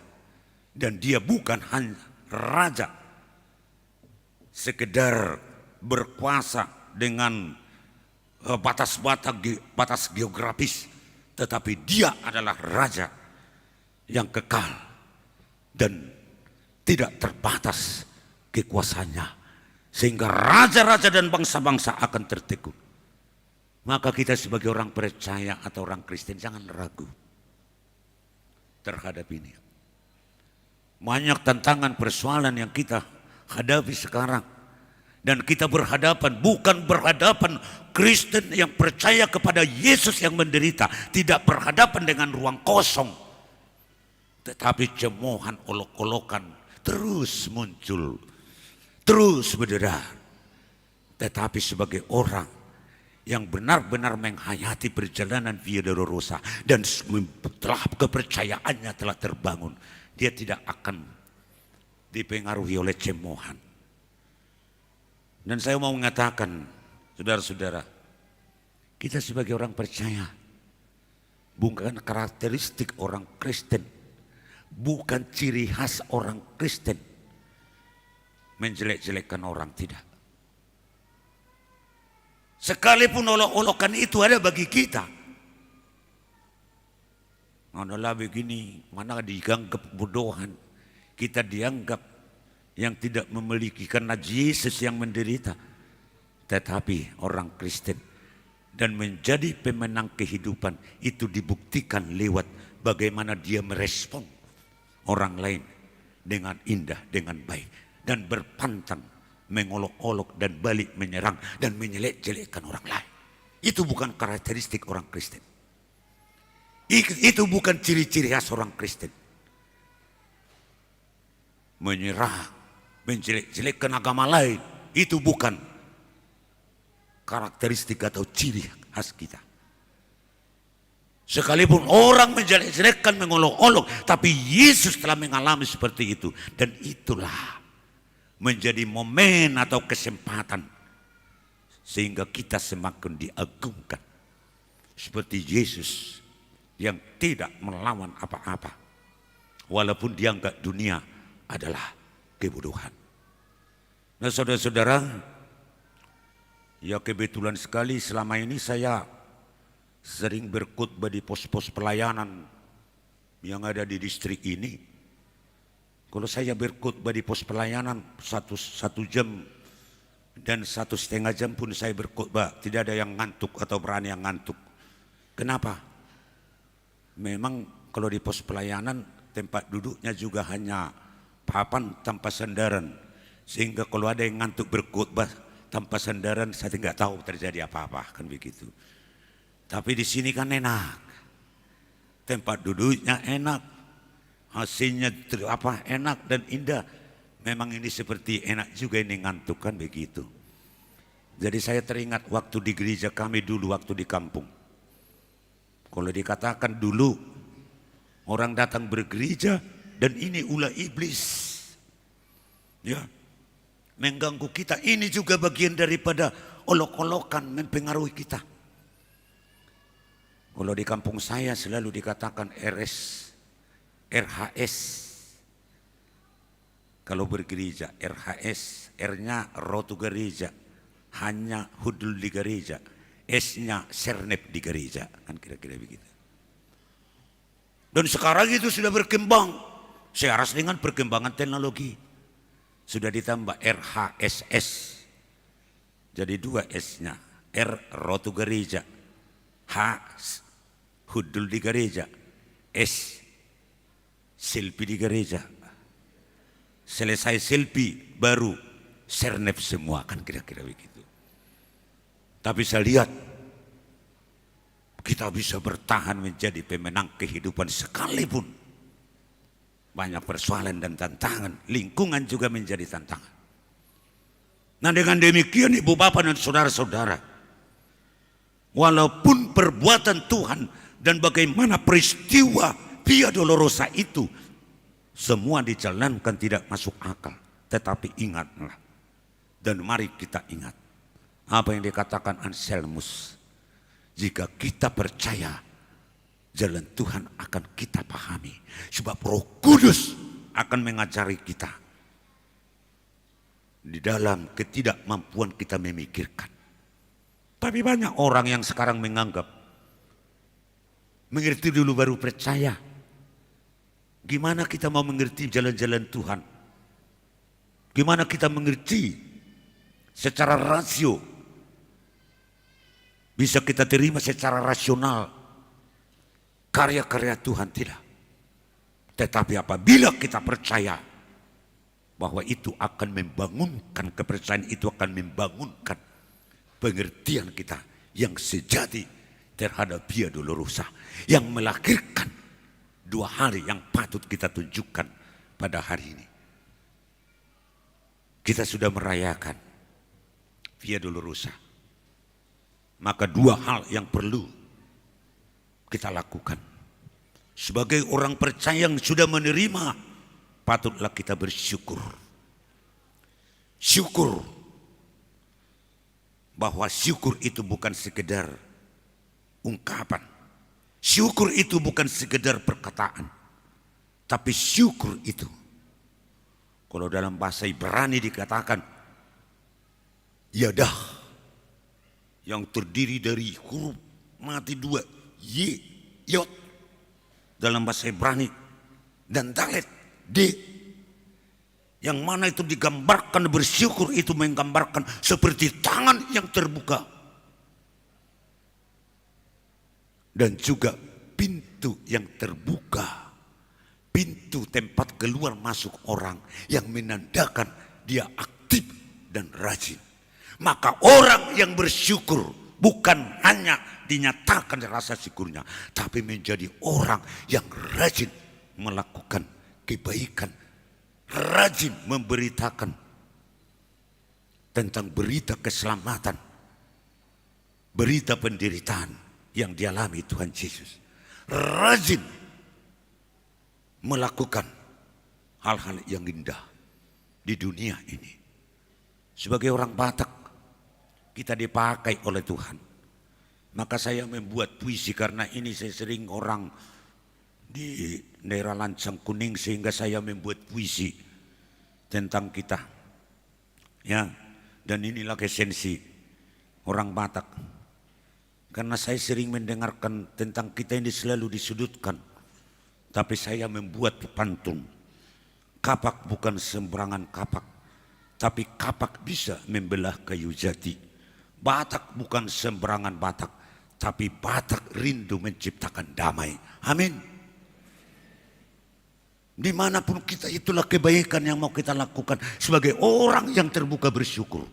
Dan dia bukan hanya raja sekedar berkuasa dengan batas geografis, tetapi dia adalah raja yang kekal dan tidak terbatas kekuasaannya, sehingga raja-raja dan bangsa-bangsa akan tertegun. Maka kita sebagai orang percaya atau orang Kristen jangan ragu terhadap ini. Banyak tantangan persoalan yang kita hadapi sekarang, dan kita bukan berhadapan Kristen yang percaya kepada Yesus yang menderita, tidak berhadapan dengan ruang kosong, tetapi cemoohan olok-olokan terus muncul, terus berderar. Tetapi sebagai orang yang benar-benar menghayati perjalanan Via Dolorosa dan setelah kepercayaannya telah terbangun, dia tidak akan dipengaruhi oleh cemoohan. Dan saya mau mengatakan, saudara-saudara, kita sebagai orang percaya, bukan karakteristik orang Kristen, bukan ciri khas orang Kristen menjelek-jelekkan orang, tidak. Sekalipun olok-olokan itu ada bagi kita, adalah begini, mana dianggap bodohan, kita dianggap yang tidak memiliki karena Yesus yang menderita. Tetapi orang Kristen dan menjadi pemenang kehidupan itu dibuktikan lewat bagaimana dia merespon orang lain dengan indah, dengan baik, dan berpantang mengolok-olok dan balik menyerang dan menjelek-jelekkan orang lain. Itu bukan karakteristik orang Kristen. Itu bukan ciri-ciri khas orang Kristen. Menyerang, menjelek-jelekkan agama lain, itu bukan karakteristik atau ciri khas kita. Sekalipun orang menjelek-jelekkan, mengolok-olok, tapi Yesus telah mengalami seperti itu. Dan itulah menjadi momen atau kesempatan sehingga kita semakin diagungkan seperti Yesus yang tidak melawan apa-apa, walaupun dianggap dunia adalah kebodohan. Nah, saudara-saudara, ya kebetulan sekali selama ini saya sering berkhotbah di pos-pos pelayanan yang ada di distrik ini, kalau saya berkhotbah di pos pelayanan satu jam dan 1,5 jam pun saya berkhotbah, tidak ada yang ngantuk atau berani yang ngantuk. Kenapa? Memang kalau di pos pelayanan tempat duduknya juga hanya papan tanpa sandaran, sehingga kalau ada yang ngantuk berkhotbah tanpa sandaran, saya tidak tahu terjadi apa-apa, kan begitu. Tapi di sini kan enak, tempat duduknya enak, hasilnya enak dan indah. Memang ini seperti enak juga ini ngantuk, kan begitu. Jadi saya teringat waktu di gereja kami dulu, waktu di kampung. Kalau dikatakan dulu orang datang bergereja dan ini ulah iblis, ya, mengganggu kita. Ini juga bagian daripada olok-olokan mempengaruhi kita. Kalau di kampung saya selalu dikatakan RHS. Kalau bergereja RHS, R-nya rotu gereja, hanya hudul di gereja, S-nya sernep di gereja, kan kira-kira begitu. Dan sekarang itu sudah berkembang seiras dengan perkembangan teknologi. Sudah ditambah RHSS. Jadi 2 S-nya. R rotu gereja, H hudul di gereja, S selfie di gereja. Selesai selfie baru sernep semua, kan kira-kira begitu. Tapi saya lihat kita bisa bertahan menjadi pemenang kehidupan sekalipun banyak persoalan dan tantangan. Lingkungan juga menjadi tantangan. Nah, dengan demikian ibu bapak dan saudara-saudara, walaupun perbuatan Tuhan dan bagaimana peristiwa Via Dolorosa itu semua dijalankan tidak masuk akal, tetapi ingatlah dan mari kita ingat apa yang dikatakan Anselmus. Jika kita percaya, jalan Tuhan akan kita pahami, sebab Roh Kudus akan mengajari kita di dalam ketidakmampuan kita memikirkan. Tapi banyak orang yang sekarang menganggap mengerti dulu baru percaya. Gimana kita mau mengerti jalan-jalan Tuhan? Gimana kita mengerti secara rasio? Bisa kita terima secara rasional karya-karya Tuhan? Tidak. Tetapi apabila kita percaya bahwa itu akan membangunkan, kepercayaan itu akan membangunkan pengertian kita yang sejati terhadap Via Dolorosa, yang melahirkan 2 hal yang patut kita tunjukkan pada hari ini. Kita sudah merayakan Via Dolorosa, maka 2 hal yang perlu kita lakukan. Sebagai orang percaya yang sudah menerima, patutlah kita bersyukur. Syukur, bahwa syukur itu bukan sekedar ungkapan. Syukur itu bukan sekedar perkataan. Tapi syukur itu, kalau dalam bahasa Ibrani dikatakan yadah, yang terdiri dari huruf mati 2, Y, Yod dalam bahasa Ibrani, dan Dalet, D, yang mana itu digambarkan bersyukur itu menggambarkan seperti tangan yang terbuka dan juga pintu yang terbuka, pintu tempat keluar masuk orang yang menandakan dia aktif dan rajin. Maka orang yang bersyukur bukan hanya dinyatakan rasa syukurnya, tapi menjadi orang yang rajin melakukan kebaikan, rajin memberitakan tentang berita keselamatan, berita penderitaan yang dialami Tuhan Yesus. Rajin melakukan hal-hal yang indah di dunia ini. Sebagai orang Batak, kita dipakai oleh Tuhan. Maka saya membuat puisi, karena ini saya sering orang di daerah Lancang Kuning, sehingga saya membuat puisi tentang kita. Ya, dan inilah esensi orang Batak. Karena saya sering mendengarkan tentang kita ini selalu disudutkan. Tapi saya membuat pantun. Kapak bukan sembarangan kapak, tapi kapak bisa membelah kayu jati. Batak bukan sembarangan batak, tapi Batak rindu menciptakan damai. Amin. Dimanapun kita, itulah kebaikan yang mau kita lakukan sebagai orang yang terbuka bersyukur.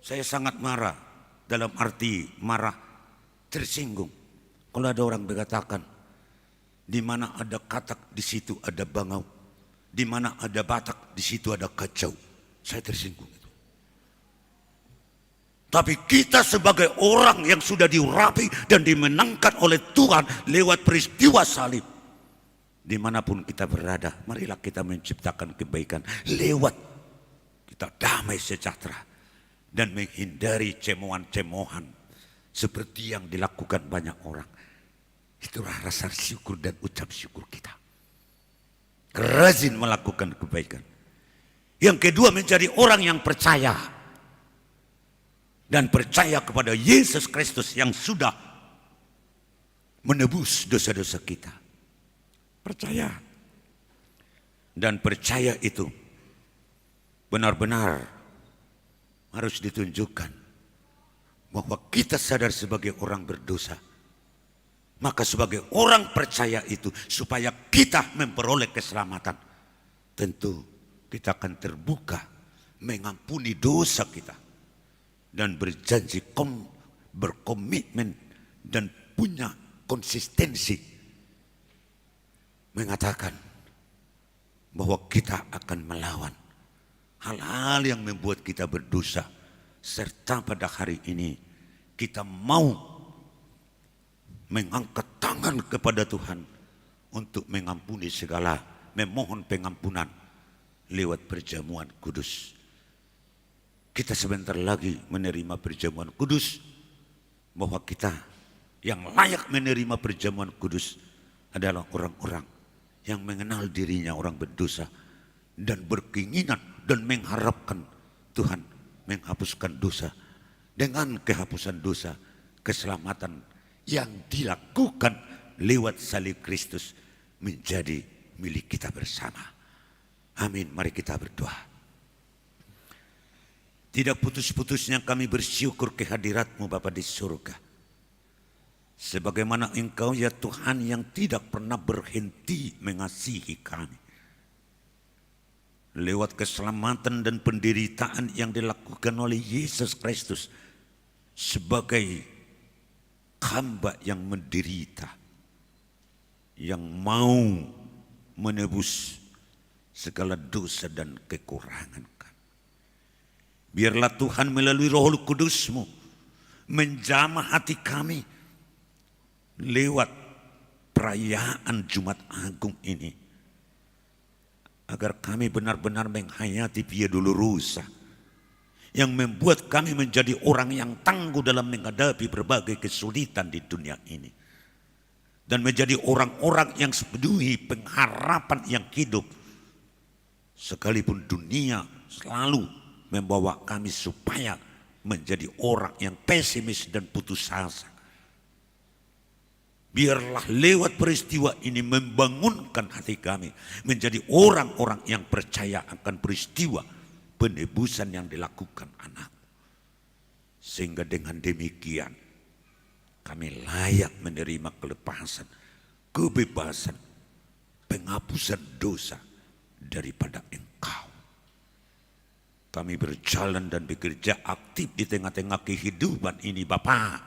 Saya sangat marah, dalam arti marah tersinggung kalau ada orang berkatakan, di mana ada katak di situ ada bangau, di mana ada Batak di situ ada kacau. Saya tersinggung itu. Tapi kita sebagai orang yang sudah diurapi dan dimenangkan oleh Tuhan lewat peristiwa salib, dimanapun kita berada, marilah kita menciptakan kebaikan lewat kita damai sejahtera dan menghindari cemohan-cemohan seperti yang dilakukan banyak orang. Itulah rasa syukur dan ucap syukur kita. Rajin melakukan kebaikan. Yang kedua, menjadi orang yang percaya. Dan percaya kepada Yesus Kristus yang sudah menebus dosa-dosa kita. Percaya. Dan percaya itu benar-benar harus ditunjukkan bahwa kita sadar sebagai orang berdosa. Maka sebagai orang percaya itu, supaya kita memperoleh keselamatan, tentu kita akan terbuka mengampuni dosa kita dan berjanji berkomitmen dan punya konsistensi mengatakan bahwa kita akan melawan hal-hal yang membuat kita berdosa, serta pada hari ini kita mau mengangkat tangan kepada Tuhan untuk mengampuni segala, memohon pengampunan lewat perjamuan kudus. Kita sebentar lagi menerima perjamuan kudus, bahwa kita yang layak menerima perjamuan kudus adalah orang-orang yang mengenal dirinya orang berdosa dan berkeinginan dan mengharapkan Tuhan menghapuskan dosa. Dengan kehapusan dosa, keselamatan yang dilakukan lewat salib Kristus menjadi milik kita bersama. Amin. Mari kita berdoa. Tidak putus-putusnya kami bersyukur kehadirat-Mu Bapa di surga. Sebagaimana Engkau ya Tuhan yang tidak pernah berhenti mengasihi kami. Lewat keselamatan dan penderitaan yang dilakukan oleh Yesus Kristus sebagai hamba yang menderita, yang mau menebus segala dosa dan kekurangan kami. Biarlah Tuhan melalui Roh Kudus-Mu menjamah hati kami lewat perayaan Jumat Agung ini, agar kami benar-benar menghayati Via Dolorosa yang membuat kami menjadi orang yang tangguh dalam menghadapi berbagai kesulitan di dunia ini. Dan menjadi orang-orang yang sepenuhi pengharapan yang hidup. Sekalipun dunia selalu membawa kami supaya menjadi orang yang pesimis dan putus asa. Biarlah lewat peristiwa ini membangunkan hati kami menjadi orang-orang yang percaya akan peristiwa penebusan yang dilakukan anak. Sehingga dengan demikian kami layak menerima kelepasan, kebebasan, penghapusan dosa daripada Engkau. Kami berjalan dan bekerja aktif di tengah-tengah kehidupan ini Bapa.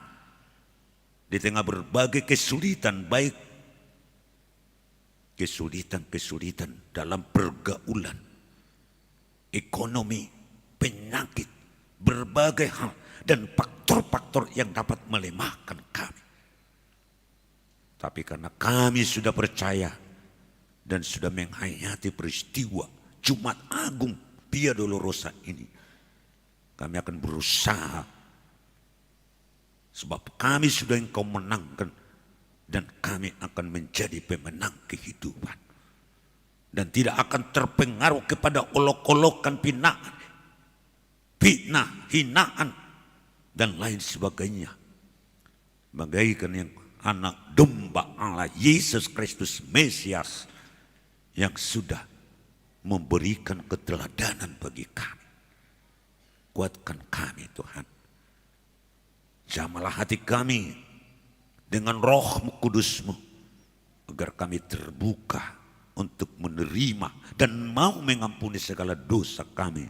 Di tengah berbagai kesulitan, baik kesulitan-kesulitan dalam pergaulan, ekonomi, penyakit, berbagai hal, dan faktor-faktor yang dapat melemahkan kami. Tapi karena kami sudah percaya dan sudah menghayati peristiwa Jumat Agung Via Dolorosa ini, kami akan berusaha, sebab kami sudah Engkau menangkan, dan kami akan menjadi pemenang kehidupan. Dan tidak akan terpengaruh kepada olok-olokan fitnah, hinaan, dan lain sebagainya. Bagaikan yang anak domba Allah Yesus Kristus Mesias yang sudah memberikan keteladanan bagi kami. Kuatkan kami Tuhan. Jamalah hati kami dengan Roh-Mu Kudus-Mu agar kami terbuka untuk menerima dan mau mengampuni segala dosa kami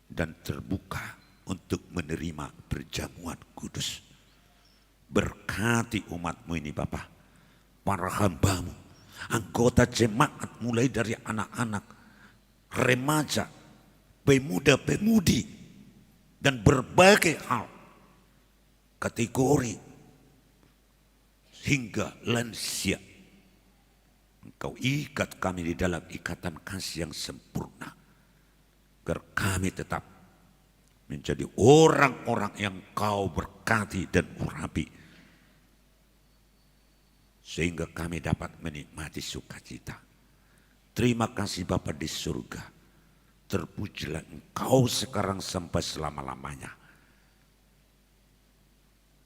dan terbuka untuk menerima perjamuan kudus. Berkati umat-Mu ini Bapa, para hamba-Mu, anggota jemaat mulai dari anak-anak, remaja, pemuda-pemudi, dan berbagai hal, kategori, hingga lansia. Engkau ikat kami di dalam ikatan kasih yang sempurna, agar kami tetap menjadi orang-orang yang Kau berkati dan urapi, sehingga kami dapat menikmati sukacita. Terima kasih Bapa di surga, terpujilah Engkau sekarang sampai selama-lamanya.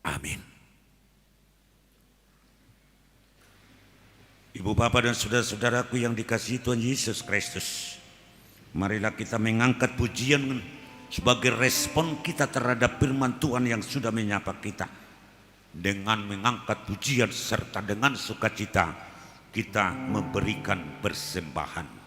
Amin. Ibu Bapak dan saudara-saudaraku yang dikasihi Tuhan Yesus Kristus, marilah kita mengangkat pujian sebagai respon kita terhadap firman Tuhan yang sudah menyapa kita. Dengan mengangkat pujian serta dengan sukacita kita memberikan persembahan.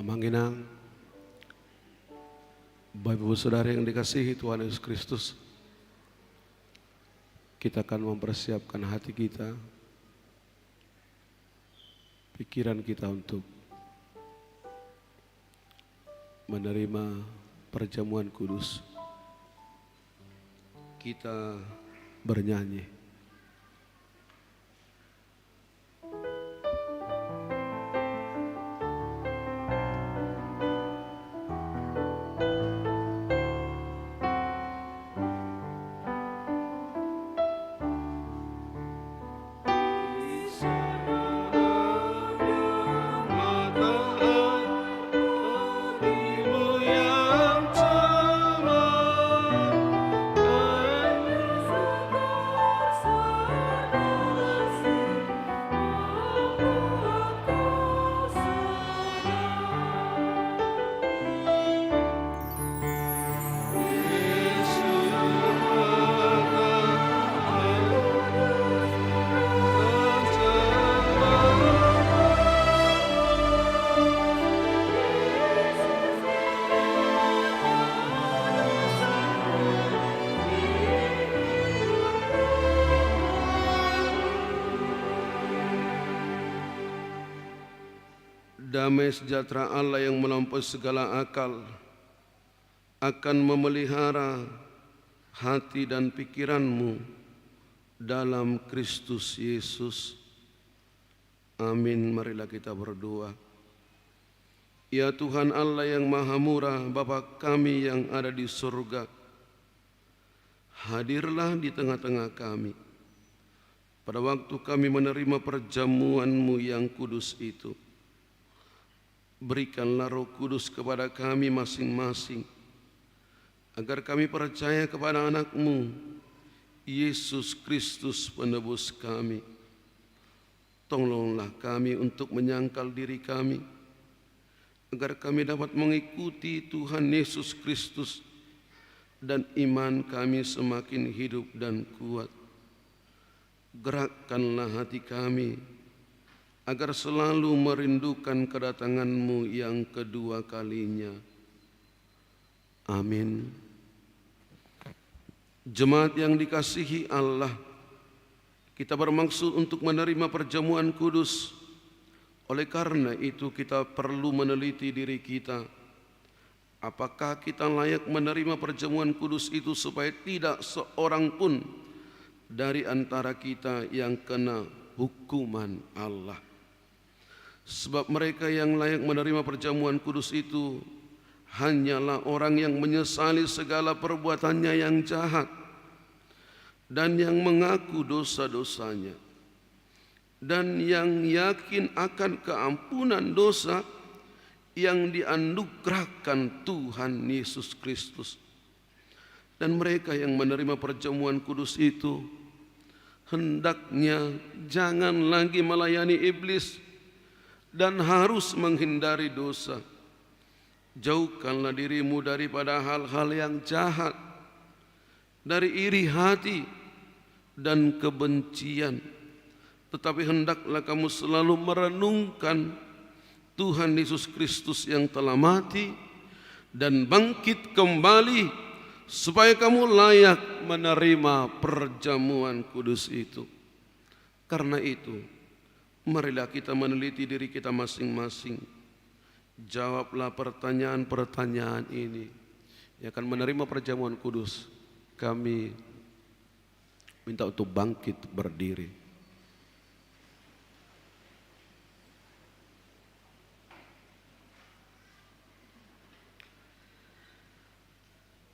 Pamanginang, Bapak Ibu Saudara yang dikasihi Tuhan Yesus Kristus, kita akan mempersiapkan hati kita, pikiran kita untuk menerima perjamuan kudus. Kita bernyanyi. Damai sejahtera Allah yang melampaui segala akal akan memelihara hati dan pikiranmu dalam Kristus Yesus. Amin. Marilah kita berdoa. Ya Tuhan Allah yang Maha Murah, Bapa kami yang ada di surga, hadirlah di tengah-tengah kami pada waktu kami menerima perjamuan-Mu yang kudus itu. Berikanlah Roh Kudus kepada kami masing-masing, agar kami percaya kepada anak-Mu, Yesus Kristus penebus kami. Tolonglah kami untuk menyangkal diri kami, agar kami dapat mengikuti Tuhan Yesus Kristus dan iman kami semakin hidup dan kuat. Gerakkanlah hati kami agar selalu merindukan kedatangan-Mu yang kedua kalinya. Amin. Jemaat yang dikasihi Allah, kita bermaksud untuk menerima perjamuan kudus. Oleh karena itu kita perlu meneliti diri kita. Apakah kita layak menerima perjamuan kudus itu supaya tidak seorang pun dari antara kita yang kena hukuman Allah. Sebab mereka yang layak menerima perjamuan kudus itu hanyalah orang yang menyesali segala perbuatannya yang jahat dan yang mengaku dosa-dosanya dan yang yakin akan keampunan dosa yang dianugerahkan Tuhan Yesus Kristus. Dan mereka yang menerima perjamuan kudus itu hendaknya jangan lagi melayani iblis dan harus menghindari dosa. Jauhkanlah dirimu daripada hal-hal yang jahat, dari iri hati dan kebencian. Tetapi hendaklah kamu selalu merenungkan Tuhan Yesus Kristus yang telah mati dan bangkit kembali, supaya kamu layak menerima perjamuan kudus itu. Karena itu, marilah kita meneliti diri kita masing-masing. Jawablah pertanyaan-pertanyaan ini. Yang akan menerima perjamuan kudus, kami minta untuk bangkit berdiri.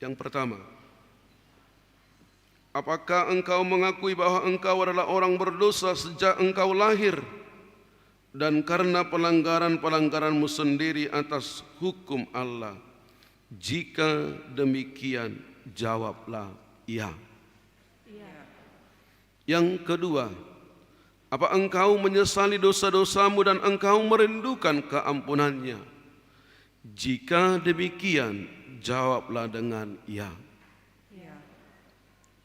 Yang pertama, apakah engkau mengakui bahwa engkau adalah orang berdosa sejak engkau lahir? Dan karena pelanggaran-pelanggaranmu sendiri atas hukum Allah? Jika demikian, jawablah ya. Yang kedua, apa engkau menyesali dosa-dosamu dan engkau merindukan keampunannya? Jika demikian, jawablah dengan ya.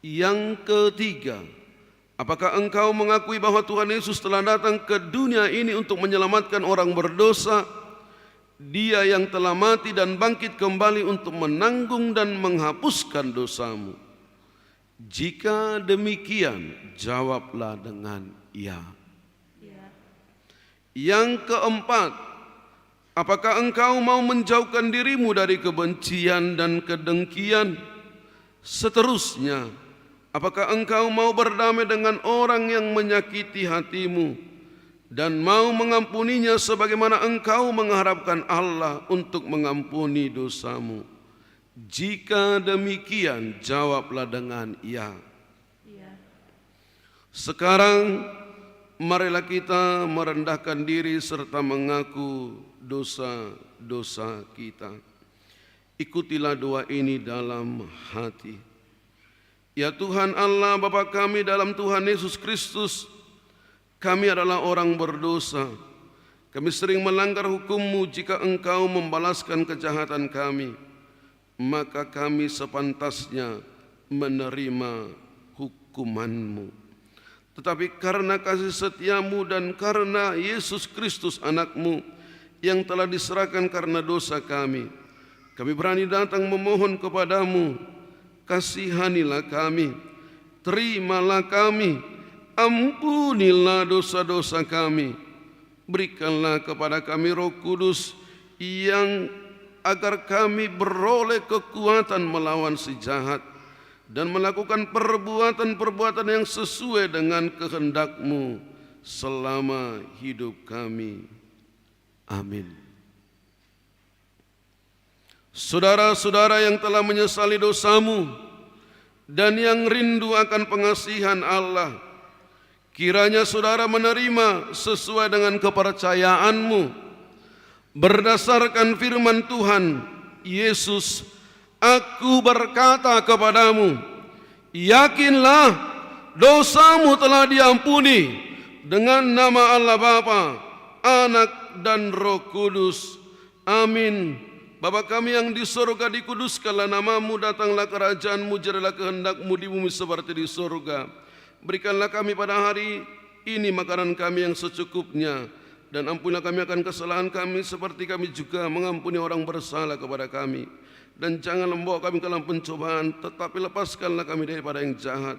Yang ketiga, apakah engkau mengakui bahwa Tuhan Yesus telah datang ke dunia ini untuk menyelamatkan orang berdosa? Dia yang telah mati dan bangkit kembali untuk menanggung dan menghapuskan dosamu. Jika demikian, jawablah dengan ya. Yang keempat, apakah engkau mau menjauhkan dirimu dari kebencian dan kedengkian? Seterusnya, apakah engkau mau berdamai dengan orang yang menyakiti hatimu dan mau mengampuninya sebagaimana engkau mengharapkan Allah untuk mengampuni dosamu? Jika demikian, jawablah dengan ya. Sekarang marilah kita merendahkan diri serta mengaku dosa-dosa kita. Ikutilah doa ini dalam hati. Ya Tuhan Allah Bapa kami dalam Tuhan Yesus Kristus, kami adalah orang berdosa. Kami sering melanggar hukum-Mu. Jika Engkau membalaskan kejahatan kami, maka kami sepantasnya menerima hukuman-Mu. Tetapi karena kasih setia-Mu dan karena Yesus Kristus anak-Mu yang telah diserahkan karena dosa kami berani datang memohon kepadamu, kasihanilah kami, terimalah kami, ampunilah dosa-dosa kami, berikanlah kepada kami Roh Kudus yang agar kami beroleh kekuatan melawan si jahat dan melakukan perbuatan-perbuatan yang sesuai dengan kehendak-Mu selama hidup kami. Amin. Saudara-saudara yang telah menyesali dosamu dan yang rindu akan pengasihan Allah, kiranya saudara menerima sesuai dengan kepercayaanmu berdasarkan firman Tuhan Yesus. Aku berkata kepadamu, yakinlah dosamu telah diampuni dengan nama Allah Bapa, Anak dan Roh Kudus. Amin. Bapa kami yang di surga, dikuduskanlah namamu, datanglah kerajaanmu, jadilah kehendakmu di bumi seperti di surga. Berikanlah kami pada hari ini makanan kami yang secukupnya, dan ampunilah kami akan kesalahan kami seperti kami juga mengampuni orang bersalah kepada kami. Dan janganlah membawa kami ke dalam pencobaan, tetapi lepaskanlah kami daripada yang jahat,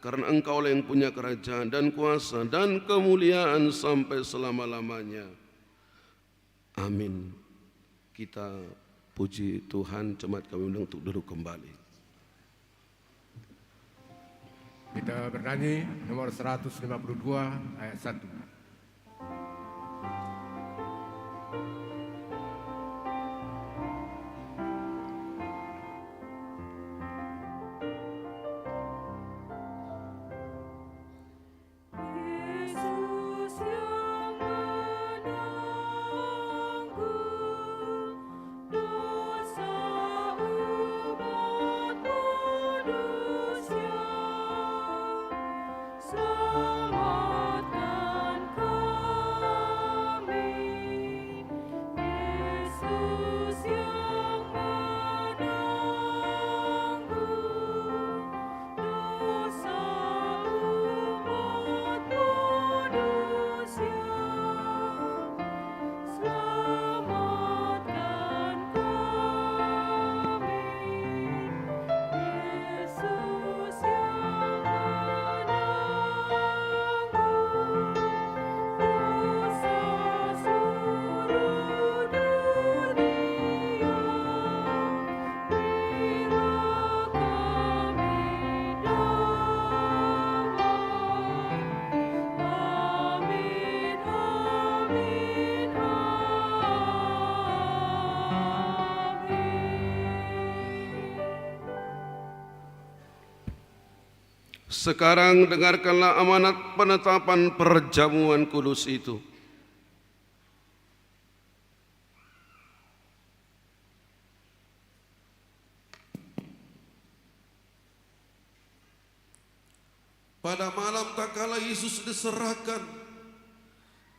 karena Engkaulah yang punya kerajaan dan kuasa dan kemuliaan sampai selama-lamanya. Amin. Kita puji Tuhan, jemaat kami undang untuk duduk kembali. Kita bernyanyi nomor 152 ayat 1. Sekarang dengarkanlah amanat penetapan perjamuan kudus itu. Pada malam tak kala Yesus diserahkan,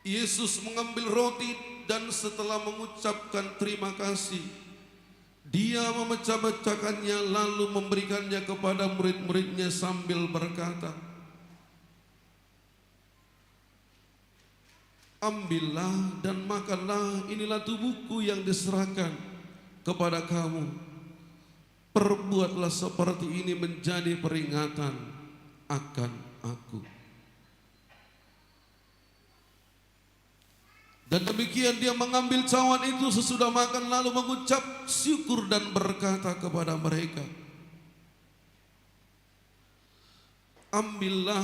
Yesus mengambil roti dan setelah mengucapkan terima kasih, Dia memecah-mecahkannya lalu memberikannya kepada murid-muridnya sambil berkata, Ambillah dan makanlah, inilah tubuhku yang diserahkan kepada kamu. Perbuatlah seperti ini menjadi peringatan akan aku. Dan demikian dia mengambil cawan itu sesudah makan, lalu mengucap syukur dan berkata kepada mereka, ambillah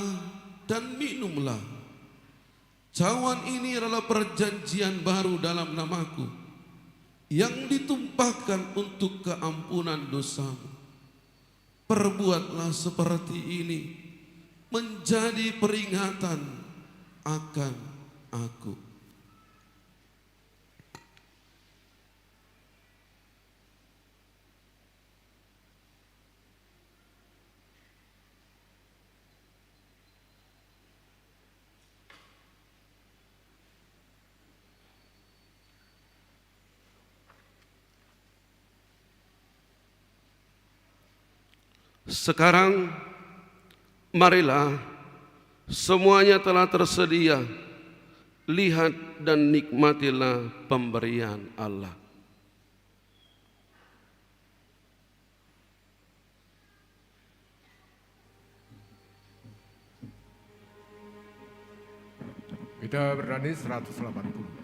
dan minumlah. Cawan ini adalah perjanjian baru dalam namaku, yang ditumpahkan untuk keampunan dosamu. Perbuatlah seperti ini menjadi peringatan akan aku. Sekarang marilah, semuanya telah tersedia. Lihat dan nikmatilah pemberian Allah. Kita bernyanyi 180.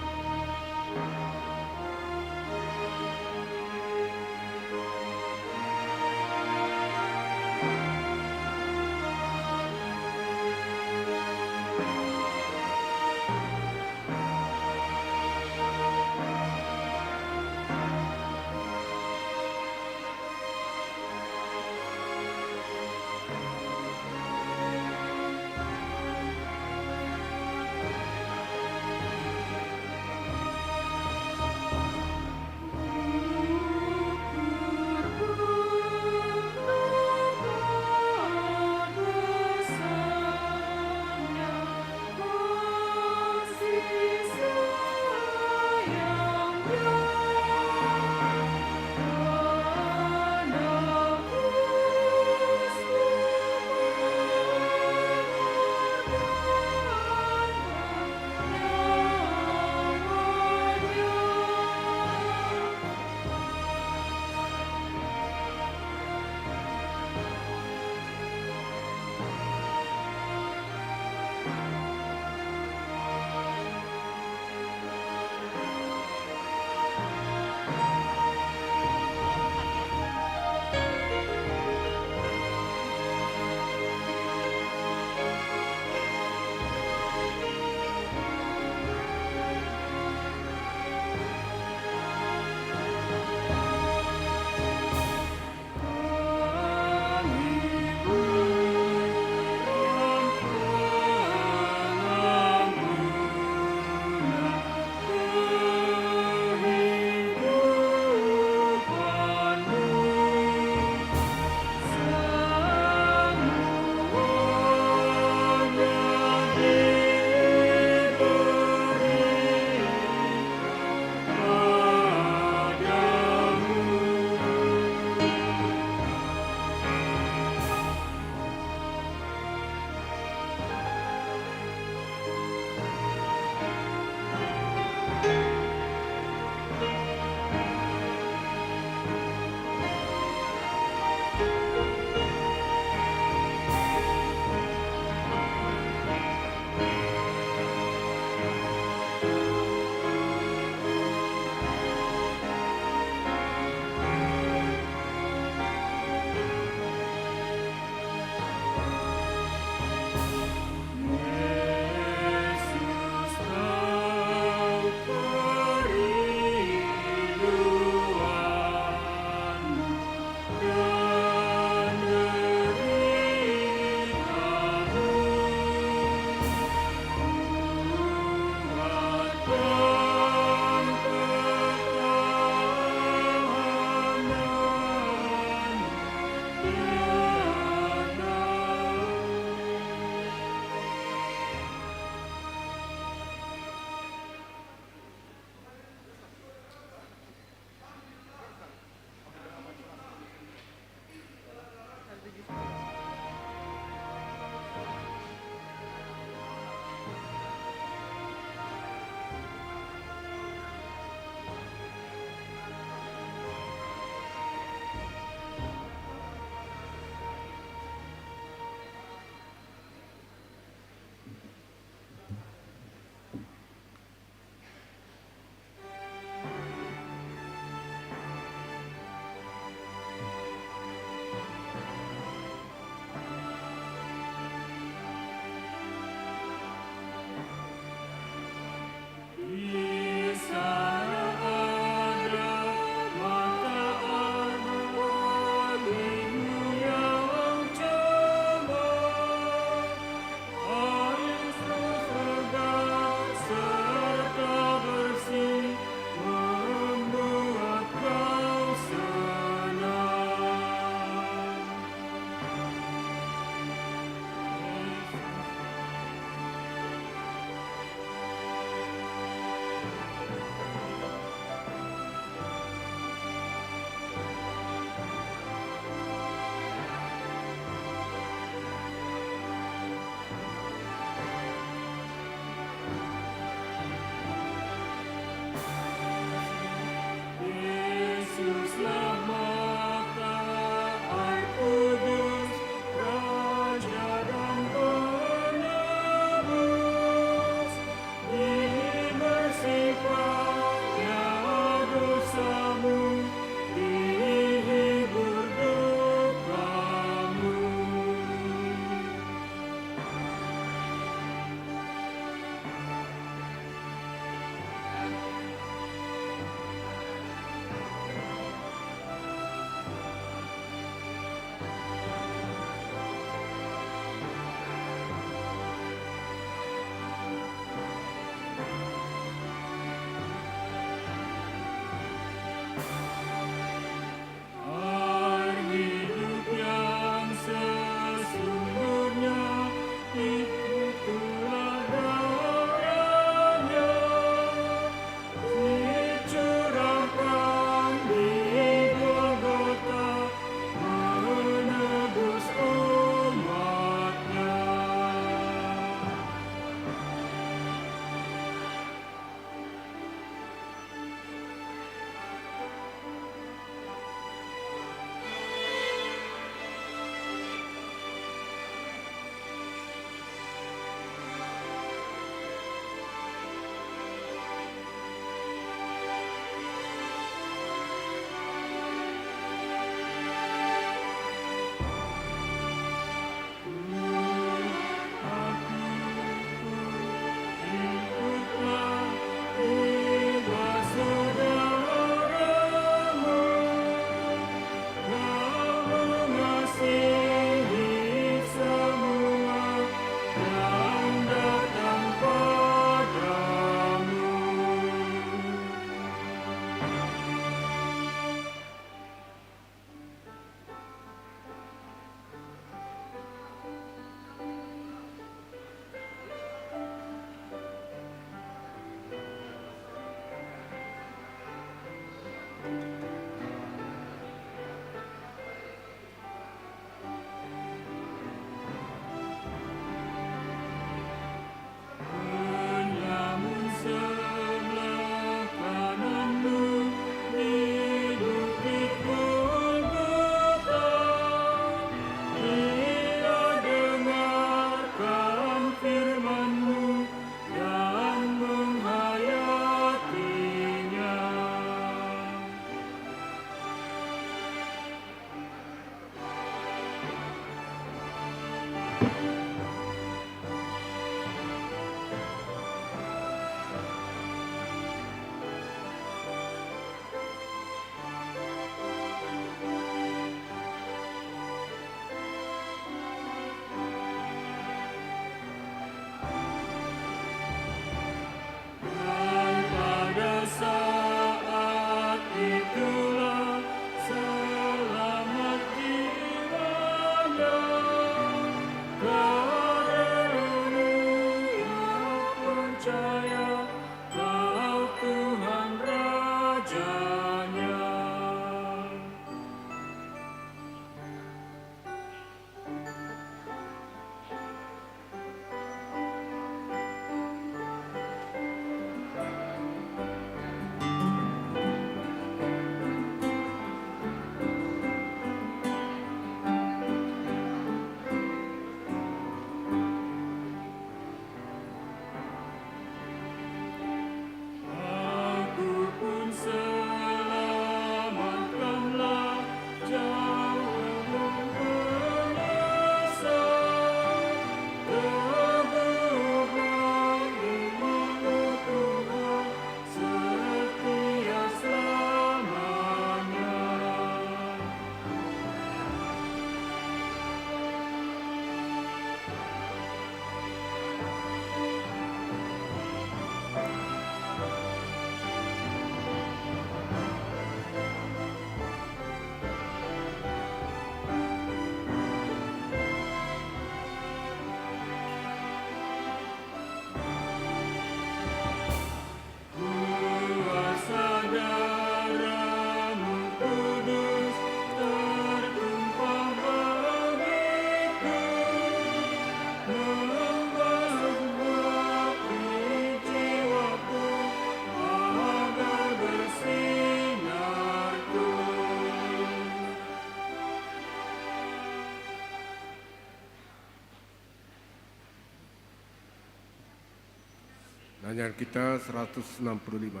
Hanya kita 165.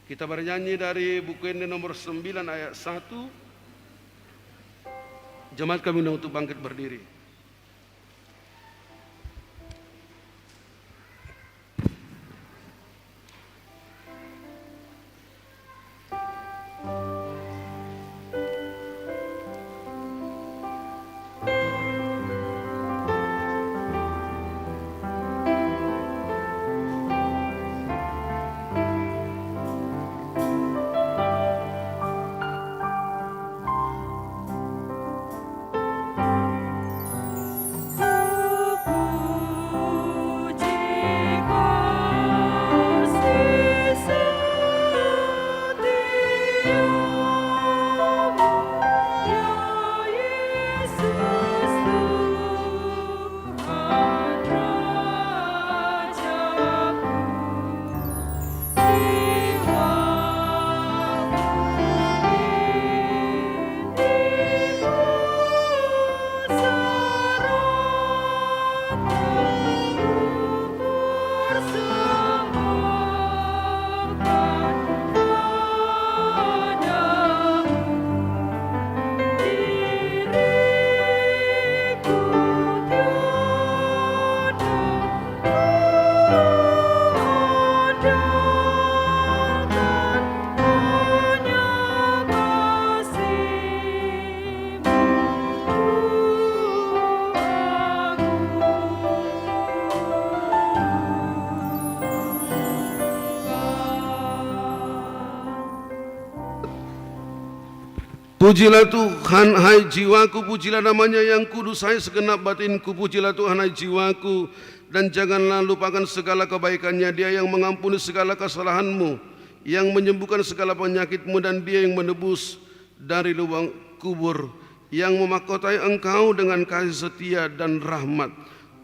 Kita bernyanyi dari buku ini nomor 9 ayat 1. Jemaat kami undang untuk bangkit berdiri. Pujilah Tuhan, hai jiwaku, pujilah namanya yang kudus, hai segenap batinku, pujilah Tuhan, hai jiwaku, dan janganlah lupakan segala kebaikannya. Dia yang mengampuni segala kesalahanmu, yang menyembuhkan segala penyakitmu, dan Dia yang menebus dari lubang kubur, yang memahkotai engkau dengan kasih setia dan rahmat.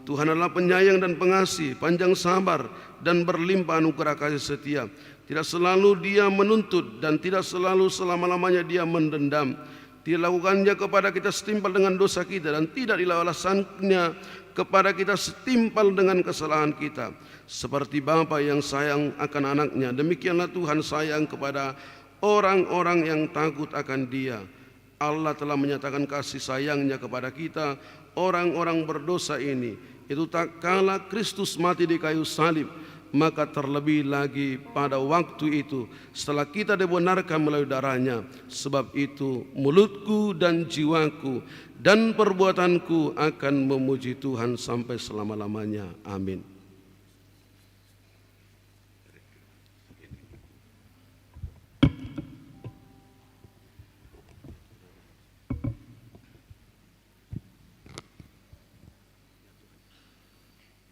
Tuhan adalah penyayang dan pengasih, panjang sabar, dan berlimpah anugerah kasih setia. Tidak selalu Dia menuntut dan tidak selalu selama-lamanya Dia mendendam. dilakukannya kepada kita setimpal dengan dosa kita, dan tidak dilalasannya kepada kita setimpal dengan kesalahan kita. Seperti bapa yang sayang akan anaknya, demikianlah Tuhan sayang kepada orang-orang yang takut akan Dia. Allah telah menyatakan kasih sayangnya kepada kita, orang-orang berdosa ini, itu tak kala Kristus mati di kayu salib. Maka terlebih lagi pada waktu itu, setelah kita dibenarkan melalui darahnya. Sebab itu mulutku dan jiwaku dan perbuatanku akan memuji Tuhan sampai selama-lamanya. Amin.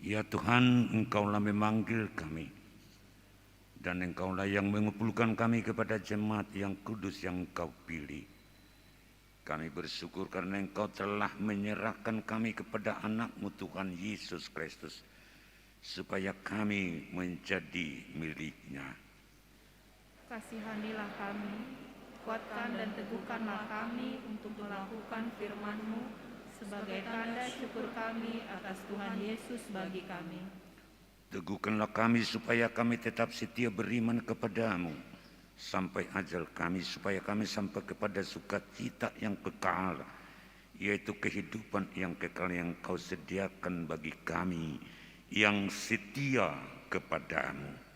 Ya Tuhan, Engkaulah memanggil kami, dan Engkaulah yang mengumpulkan kami kepada jemaat yang kudus yang Engkau pilih. Kami bersyukur karena Engkau telah menyerahkan kami kepada anak-Mu Tuhan Yesus Kristus, supaya kami menjadi milik-Nya. Kasihanilah kami, kuatkan dan teguhkanlah kami untuk melakukan firman-Mu, sebagai tanda syukur kami atas Tuhan Yesus bagi kami. Teguhkanlah kami supaya kami tetap setia beriman kepadamu sampai ajal kami, supaya kami sampai kepada sukacita yang kekal, yaitu kehidupan yang kekal yang Kau sediakan bagi kami yang setia kepadamu.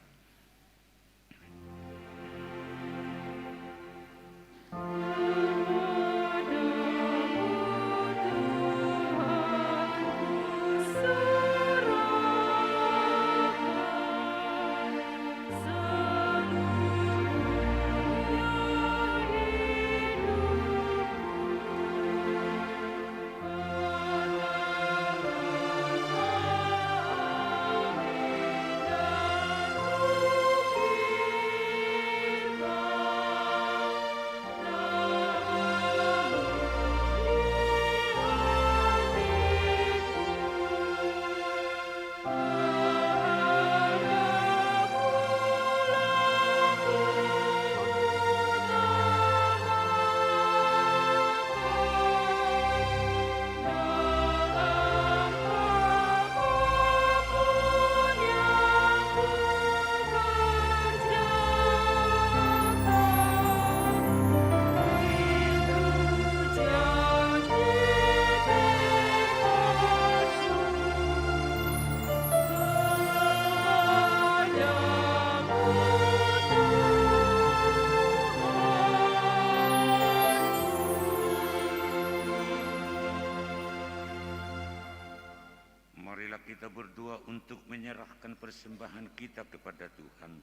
Kita berdoa untuk menyerahkan persembahan kita kepada Tuhan.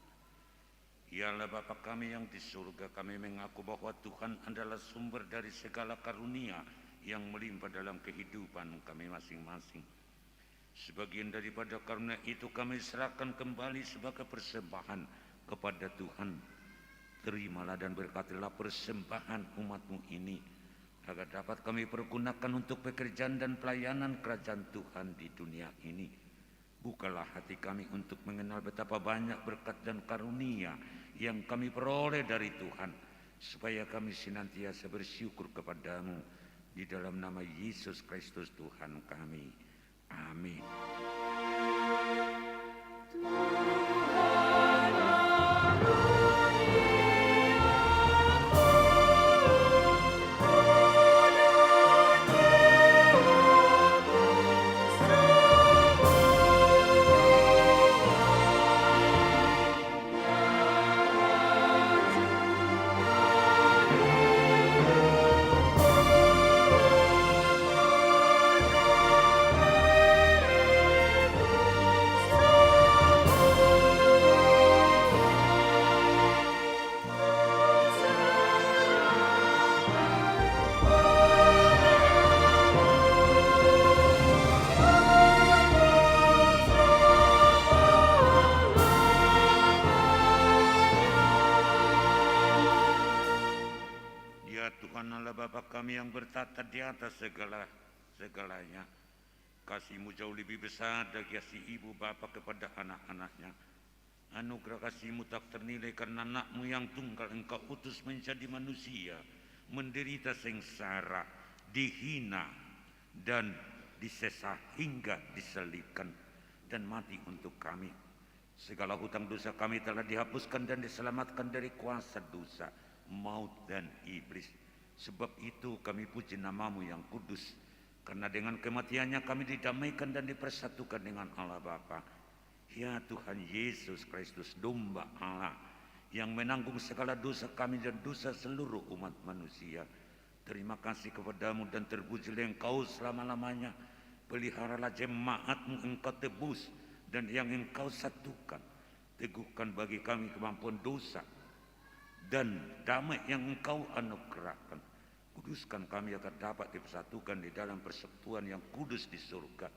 Ya Allah Bapa kami yang di surga, kami mengaku bahwa Tuhan adalah sumber dari segala karunia yang melimpah dalam kehidupan kami masing-masing. Sebagian daripada karunia itu kami serahkan kembali sebagai persembahan kepada Tuhan. Terimalah dan berkatilah persembahan umat-Mu ini, agar dapat kami pergunakan untuk pekerjaan dan pelayanan kerajaan Tuhan di dunia ini. Bukalah hati kami untuk mengenal betapa banyak berkat dan karunia yang kami peroleh dari Tuhan, supaya kami senantiasa bersyukur kepadamu di dalam nama Yesus Kristus Tuhan kami. Amin. Yang bertata di atas segalanya, kasih-Mu jauh lebih besar dari kasih ibu bapa kepada anak-anaknya. Anugerah kasih-Mu tak ternilai karena anak-Mu yang tunggal Engkau utus menjadi manusia, menderita sengsara, dihina, dan disesah hingga diselipkan dan mati untuk kami. Segala hutang dosa kami telah dihapuskan dan diselamatkan dari kuasa dosa, maut dan iblis. Sebab itu kami puji namamu yang kudus, karena dengan kematiannya kami didamaikan dan dipersatukan dengan Allah Bapa. Ya Tuhan Yesus Kristus, domba Allah yang menanggung segala dosa kami dan dosa seluruh umat manusia. Terima kasih kepadamu dan terpujilah Engkau selama-lamanya. Peliharalah jemaatmu, Engkau tebus, dan yang Engkau satukan. Teguhkan bagi kami kemampuan dosa dan damai yang Engkau anugerahkan. Kuduskan kami agar dapat dipersatukan di dalam persekutuan yang kudus di surga.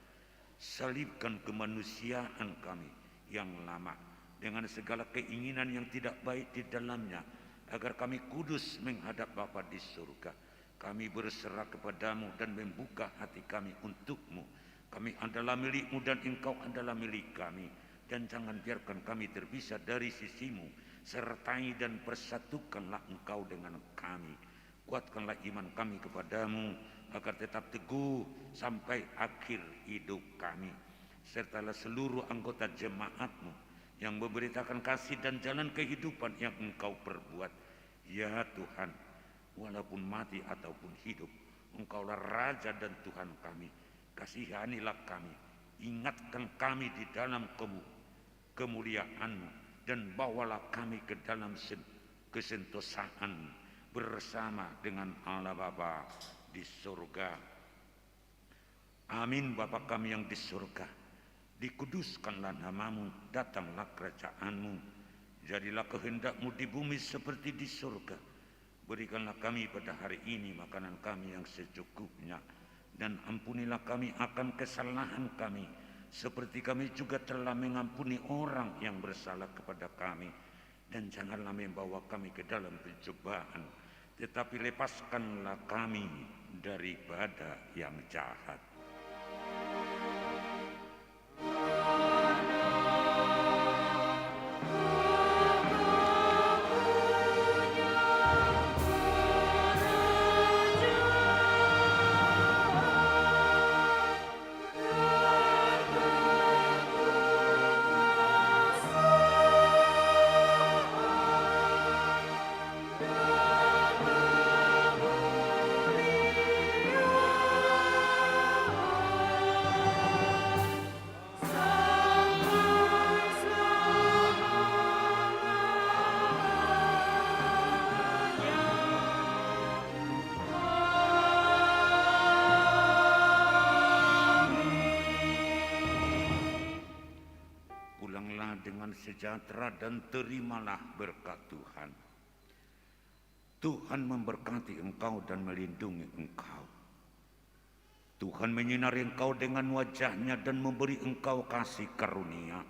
Salibkan kemanusiaan kami yang lama dengan segala keinginan yang tidak baik di dalamnya, agar kami kudus menghadap Bapa di surga. Kami berserah kepadamu dan membuka hati kami untukmu. Kami adalah milikmu dan Engkau adalah milik kami. Dan jangan biarkan kami terpisah dari sisimu. Sertai dan persatukanlah Engkau dengan kami. Kuatkanlah iman kami kepadamu agar tetap teguh sampai akhir hidup kami. Sertalah seluruh anggota jemaatmu yang memberitakan kasih dan jalan kehidupan yang Engkau perbuat. Ya Tuhan, walaupun mati ataupun hidup, Engkaulah Raja dan Tuhan kami. Kasihanilah kami, ingatkan kami di dalam kemuliaan-Mu, dan bawalah kami ke dalam kesentosaan bersama dengan Allah Bapa di surga. Amin. Bapa kami yang di surga, dikuduskanlah namamu, datanglah kerajaan-Mu, jadilah kehendak-Mu di bumi seperti di surga. Berikanlah kami pada hari ini makanan kami yang secukupnya, dan ampunilah kami akan kesalahan kami, seperti kami juga telah mengampuni orang yang bersalah kepada kami. Dan janganlah membawa kami ke dalam pencobaan, tetapi lepaskanlah kami daripada yang jahat. Sejahtera dan terimalah berkat Tuhan. Tuhan memberkati engkau dan melindungi engkau. Tuhan menyinari engkau dengan wajah-Nya dan memberi engkau kasih karunia.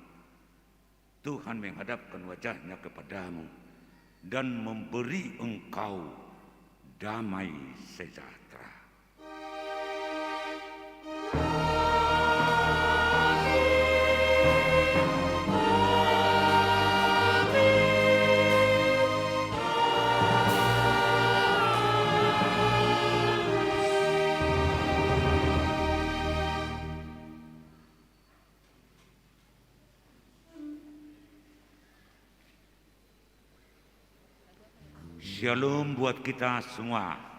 Tuhan menghadapkan wajah-Nya kepadamu dan memberi engkau damai sejahtera. Shalom buat kita semua.